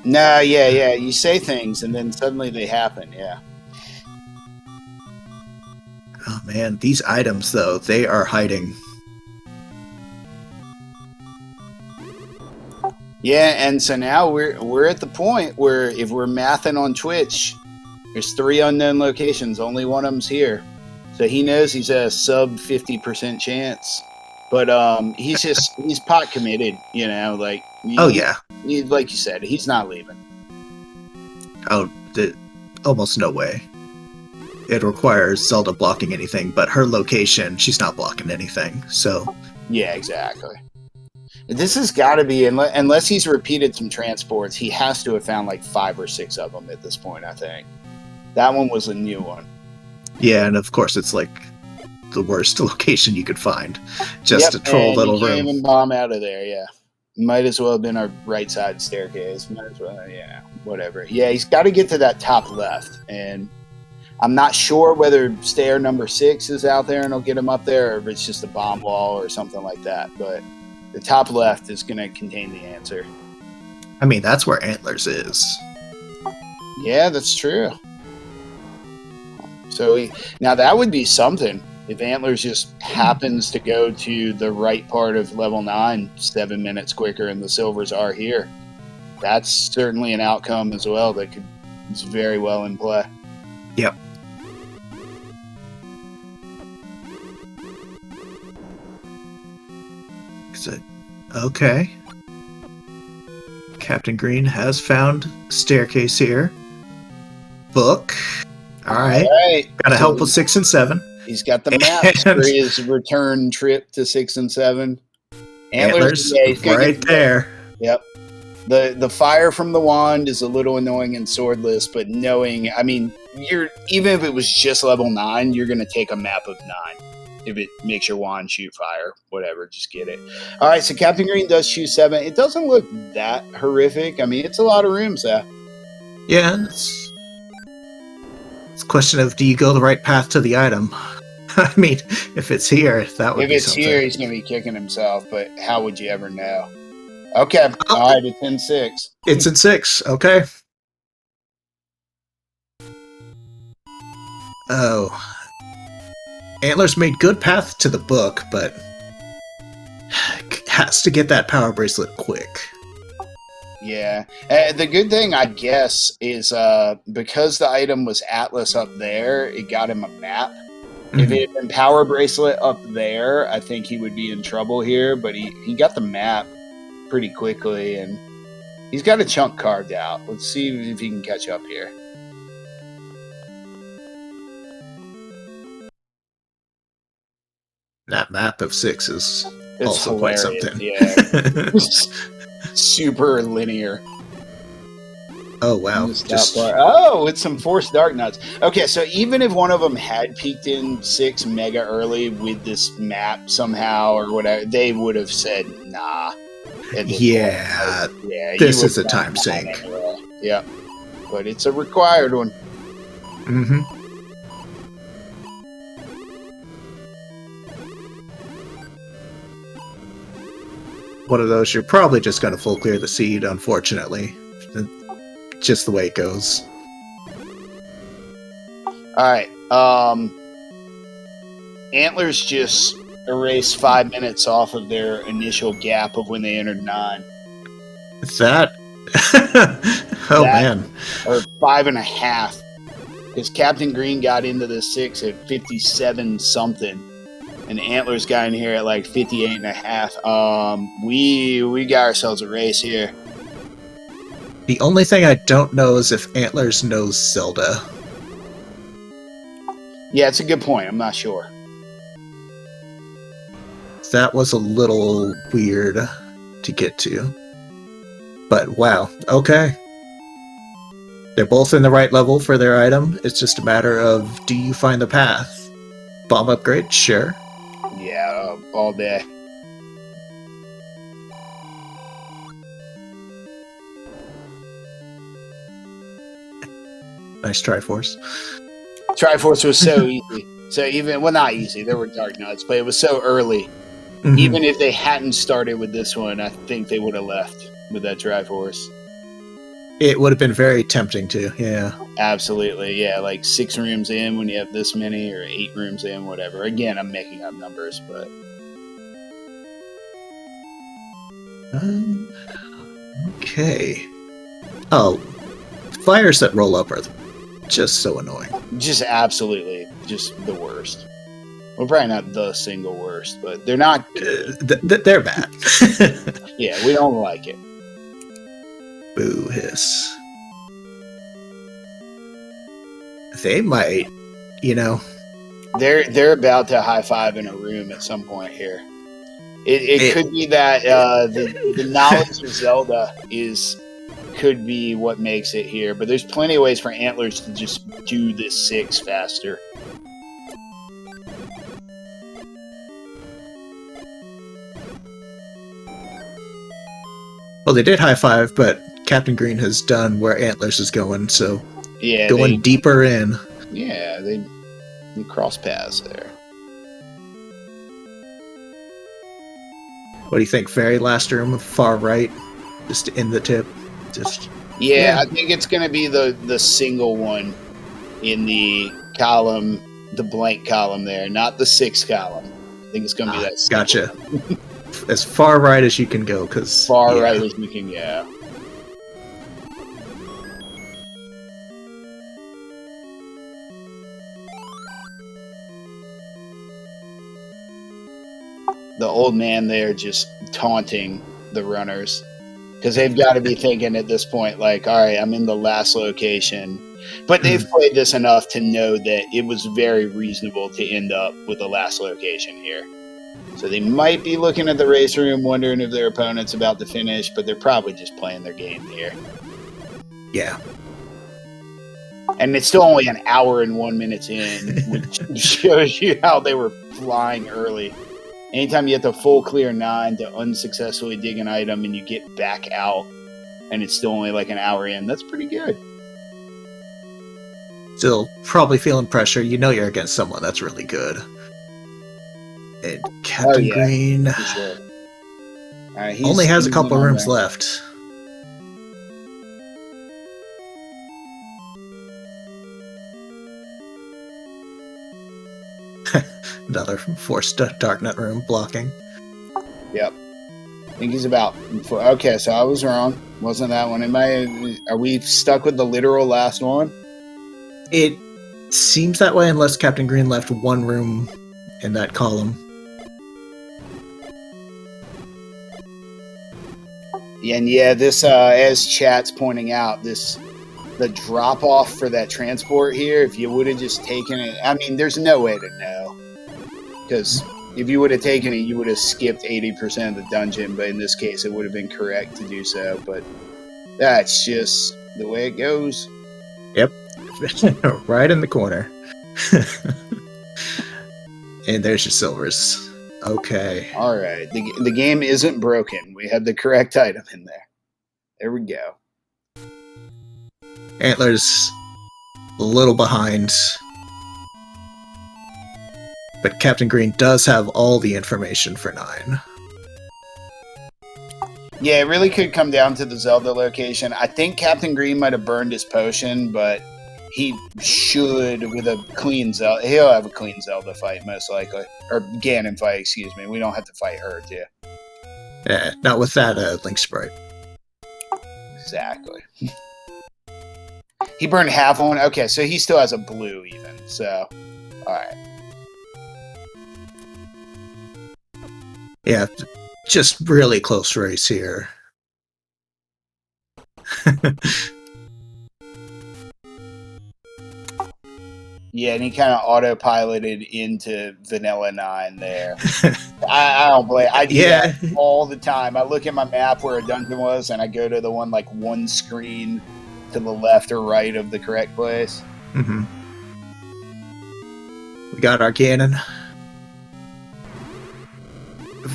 Nah, yeah. You say things, and then suddenly they happen, yeah. Oh, man. These items, though, they are hiding. Yeah, and so now we're at the point where if we're mathing on Twitch, there's 3 unknown locations. Only one of them's here. So he knows he's a sub 50% chance. But he's pot committed, you know, like Yeah. Like you said, he's not leaving. Oh, almost no way. It requires Zelda blocking anything, but her location, she's not blocking anything, so... Yeah, exactly. This has got to be, unless he's repeated some transports, he has to have found like 5 or 6 of them at this point, I think. That one was a new one. Yeah, and of course it's like the worst location you could find. Just a troll little room. You can't even bomb out of there, yeah. Might as well have been our right side staircase. Might as well, yeah, whatever. Yeah, he's got to get to that top left, and I'm not sure whether stair number 6 is out there and it'll get him up there, or if it's just a bomb wall or something like that, but the top left is going to contain the answer. I mean, that's where Antlerz is. Yeah, that's true. So now that would be something. If Antlerz just happens to go to the right part of level 9 7 minutes quicker and the silvers are here, that's certainly an outcome as well that is very well in play. Yep. Okay. Captain Green has found staircase here. Book. All right. Gotta help with 6 and 7. He's got the maps for his return trip to 6 and 7. Antlerz, right there. Yep. The fire from the wand is a little annoying in swordless, but knowing, I mean, even if it was just level 9, you're gonna take a map of 9. If it makes your wand shoot fire, whatever, just get it. All right, so Captain Green does choose 7. It doesn't look that horrific. I mean, it's a lot of rooms, though. Yeah, it's a question of, do you go the right path to the item? I mean, if it's here, that would be something. If it's here, he's going to be kicking himself, but how would you ever know? Okay, all right, it's in 6. It's in 6, okay. Oh. Antlerz made good path to the book, but has to get that power bracelet quick. Yeah. The good thing, I guess, is because the item was Atlas up there, it got him a map. Mm-hmm. If it had been power bracelet up there, I think he would be in trouble here, but he got the map pretty quickly, and he's got a chunk carved out. Let's see if he can catch up here. That map of 6 is it's also hilarious, quite something. Yeah. Super linear. Oh, wow. Oh, it's some forced dark nuts. Okay, so even if one of them had peeked in 6 mega early with this map somehow or whatever, they would have said, nah. Yeah, this is a time sink. Anyway. Yeah, but it's a required one. Mm-hmm. One of those, you're probably just going to full clear the seed, unfortunately. Just the way it goes. Alright, Antlerz just erased 5 minutes off of their initial gap of when they entered 9. Is that? Man. Or 5.5. because Captain Green got into the 6 at 57 something, and Antlerz got in here at like 58 and a half. We got ourselves a race here. The only thing I don't know is if Antlerz knows Zelda. Yeah, it's a good point. I'm not sure. That was a little weird to get to. But wow, okay. They're both in the right level for their item. It's just a matter of, do you find the path? Bomb upgrade? Sure. Yeah, all day. Nice Triforce. Triforce was so easy. So even, well, not easy. There were Dark Nuts, but it was so early. Mm-hmm. Even if they hadn't started with this one, I think they would have left with that Triforce. It would have been very tempting to, yeah. Absolutely, yeah. Like 6 rooms in when you have this many, or 8 rooms in, whatever. Again, I'm making up numbers, but... Okay. Oh, fires that roll up are just so annoying. Just absolutely, just the worst. Well, probably not the single worst, but they're not... They're bad. Yeah, we don't like it. Boo hiss. They might, you know. They're about to high five in a room at some point here. It could be that the knowledge of Zelda could be what makes it here, but there's plenty of ways for Antlerz to just do this 6 faster. Well, they did high five, but Captain Green has done where Antlerz is going, so yeah, going deeper in. Yeah, they cross paths there. What do you think? Very last room, far right, just in the tip. Just yeah. I think it's going to be the single one in the column, the blank column there, not the 6 column. I think it's going to be that. Gotcha. As far right as you can go, because far right as you can go. The old man there just taunting the runners, because they've got to be thinking at this point, like, all right, I'm in the last location. But they've played this enough to know that it was very reasonable to end up with the last location here. So they might be looking at the race room, wondering if their opponent's about to finish, but they're probably just playing their game here. Yeah. And it's still only an hour and 1 minute in, which shows you how they were flying early. Anytime you get the full clear 9 to unsuccessfully dig an item and you get back out, and it's still only like an hour in, that's pretty good. Still probably feeling pressure. You know you're against someone that's really good. And Captain Green for sure. only has a couple rooms left. Another forced Darknet room blocking. Yep. I think he's about... Okay, so I was wrong. Wasn't that one? Are we stuck with the literal last one? It seems that way unless Captain Green left one room in that column. And yeah, this, as chat's pointing out, the drop-off for that transport here, if you would have just taken it... I mean, there's no way to know. Because if you would have taken it, you would have skipped 80% of the dungeon, but in this case, it would have been correct to do so. But that's just the way it goes. Yep. Right in the corner. And there's your silvers. Okay. All right. The game isn't broken. We had the correct item in there. There we go. Antlerz a little behind. But Captain Green does have all the information for 9. Yeah, it really could come down to the Zelda location. I think Captain Green might have burned his potion, but he should, with a clean Zelda, he'll have a clean Zelda fight, most likely. Or Ganon fight, excuse me. We don't have to fight her, too. Yeah, not with that Link sprite. Exactly. He burned half on. Okay, so he still has a blue even. So, all right. Yeah, just really close race here. Yeah, and he kind of autopiloted into Vanilla 9 there. I don't blame. I do that all the time. I look at my map where a dungeon was, and I go to the one like one screen to the left or right of the correct place. Mm-hmm. We got our cannon.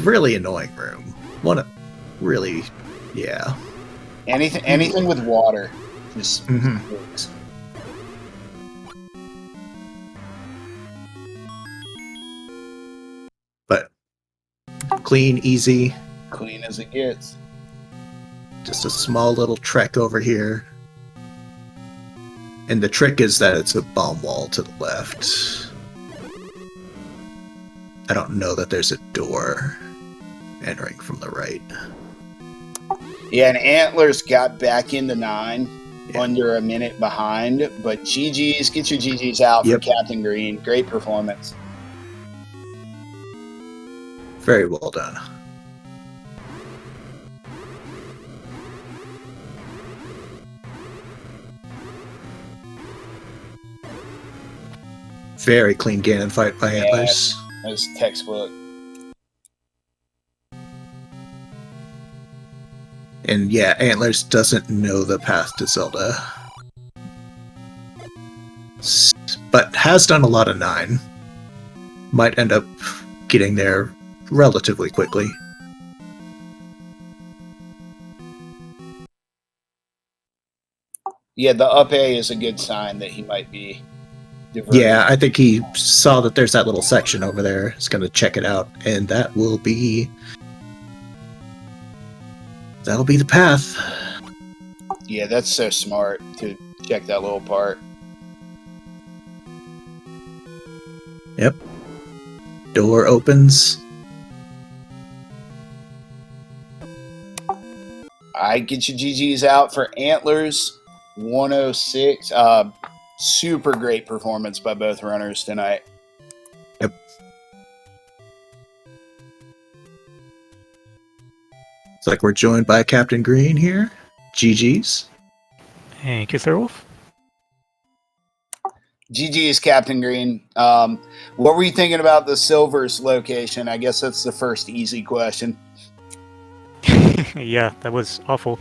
Really annoying room. Really, yeah. Anything with water, just works. But clean, easy. Clean as it gets. Just a small little trek over here. And the trick is that it's a bomb wall to the left. I don't know that there's a door entering from the right. Yeah, and Antlerz got back into 9 under a minute behind, but GG's, get your GG's out for Captain Green. Great performance. Very well done. Very clean Ganon fight by Antlerz. That was textbook. And yeah, Antlerz doesn't know the path to Zelda. But has done a lot of 9. Might end up getting there relatively quickly. Yeah, the up A is a good sign that he might be diverted. Yeah, I think he saw that there's that little section over there. He's going to check it out, and that'll be the path. Yeah, that's so smart to check that little part. Yep. Door opens. I get your GG's out for Antlerz 106. Super great performance by both runners tonight. Yep. It's like we're joined by Captain Green here. GG's. Thank you, Thurwolf. GG's, Captain Green. What were you thinking about the Silver's location? I guess that's the first easy question. Yeah, that was awful.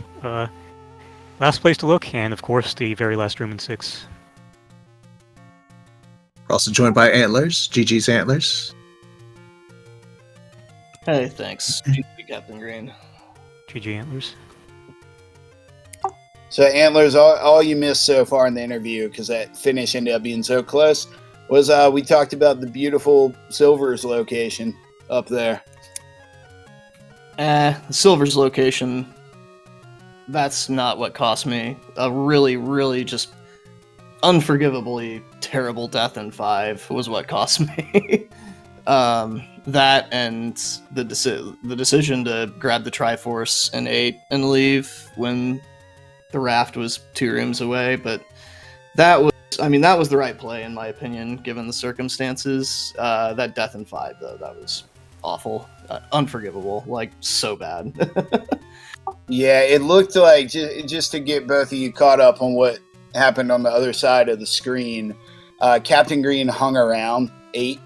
Last place to look, and of course, the very last room in 6. We're also joined by Antlerz. GG's Antlerz. Hey, thanks. GG, Captain Green. GG Antlerz. So, Antlerz, all you missed so far in the interview, because that finish ended up being so close, was we talked about the beautiful Silver's location up there. Silver's location, that's not what cost me a really, really just unforgivably terrible death in 5 was what cost me. That and the decision to grab the Triforce in 8 and leave when the raft was 2 rooms away, but that was the right play in my opinion, given the circumstances. That death in 5 though, that was awful, unforgivable, like so bad. Yeah, it looked like, just to get both of you caught up on what happened on the other side of the screen, Captain Green hung around 8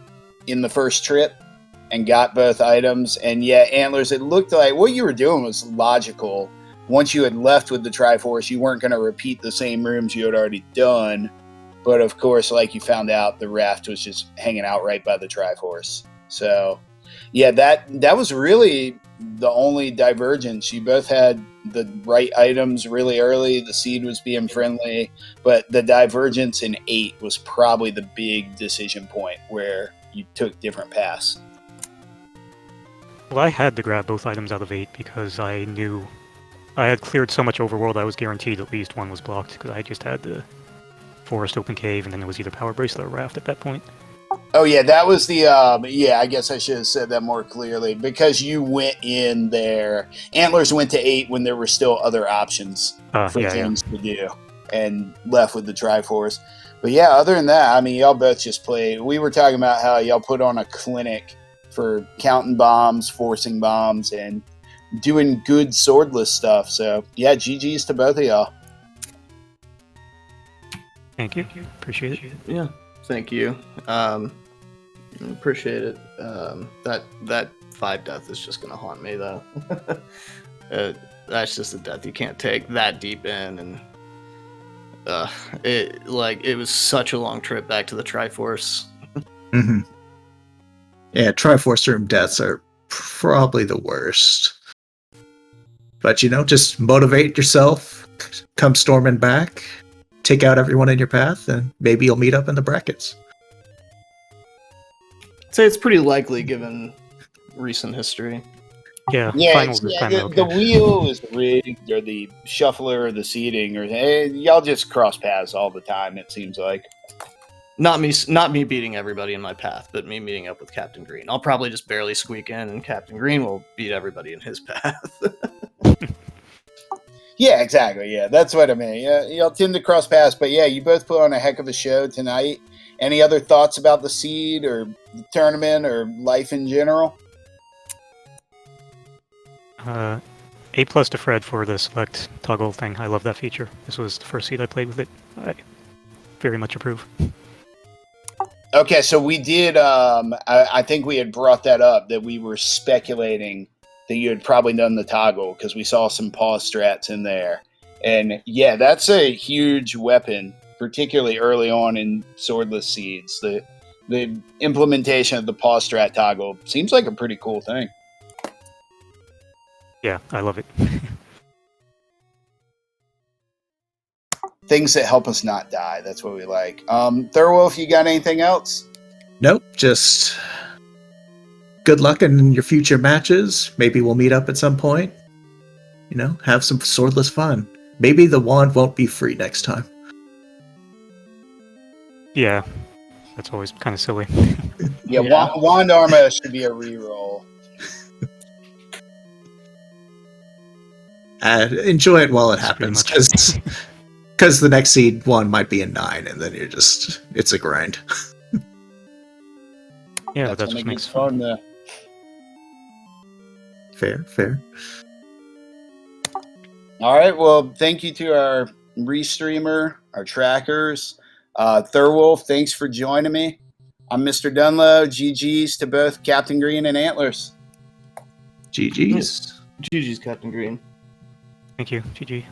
in the first trip and got both items. And yeah, Antlerz, it looked like what you were doing was logical. Once you had left with the Triforce, you weren't going to repeat the same rooms you had already done. But of course, like you found out, the raft was just hanging out right by the Triforce. So yeah, that was really the only divergence. You both had the right items really early. The seed was being friendly, but the divergence in 8 was probably the big decision point where you took different paths. Well, I had to grab both items out of 8 because I knew I had cleared so much Overworld I was guaranteed at least one was blocked, because I just had the forest open cave and then it was either power bracelet or raft at that point. Oh yeah, that was the I guess I should have said that more clearly, because you went in there. Antlerz went to 8 when there were still other options for things to do. and left with the Triforce. But yeah, other than that, I mean, y'all both just play. We were talking about how y'all put on a clinic for counting bombs, forcing bombs, and doing good swordless stuff. So yeah, GG's to both of y'all. Thank you. Appreciate it. Yeah, thank you. Appreciate it. That 5 death is just gonna haunt me though. That's just a death you can't take that deep in, and it was such a long trip back to the Triforce. Mm-hmm. Yeah, Triforce room deaths are probably the worst. But just motivate yourself, come storming back, take out everyone in your path, and maybe you'll meet up in the brackets. I'd say it's pretty likely given recent history. Yeah, Yeah, finals this time. the wheel is rigged, or the shuffler, or the seating, or y'all just cross paths all the time. It seems like. Not me beating everybody in my path, but me meeting up with Captain Green. I'll probably just barely squeak in, and Captain Green will beat everybody in his path. Yeah, exactly. Yeah, that's what I mean. Yeah, y'all tend to cross paths, but yeah, you both put on a heck of a show tonight. Any other thoughts about the seed or the tournament or life in general? A+ to Fred for the select toggle thing. I love that feature. This was the first seed I played with it. I very much approve. Okay, so we did. I think we had brought that up, that we were speculating that you had probably done the toggle because we saw some pause strats in there, and yeah, that's a huge weapon, particularly early on in swordless seeds. The implementation of the pause strat toggle seems like a pretty cool thing. Yeah, I love it. Things that help us not die. That's what we like. Thurwolf, you got anything else? Nope, just good luck in your future matches. Maybe we'll meet up at some point. Have some swordless fun. Maybe the wand won't be free next time. Yeah, that's always kind of silly. Yeah, Yeah. Wand Arma should be a reroll. Enjoy it while it That's pretty happens, much- because the next seed one might be a 9, and then it's a grind. Yeah, that's when what it makes gets it fun. fun. Fair. All right. Well, thank you to our restreamer, our trackers. Thurwolf, thanks for joining me. I'm Mr. Dunlow. GG's to both Captain Green and Antlerz. GG's. GG's, Captain Green. Thank you, GG.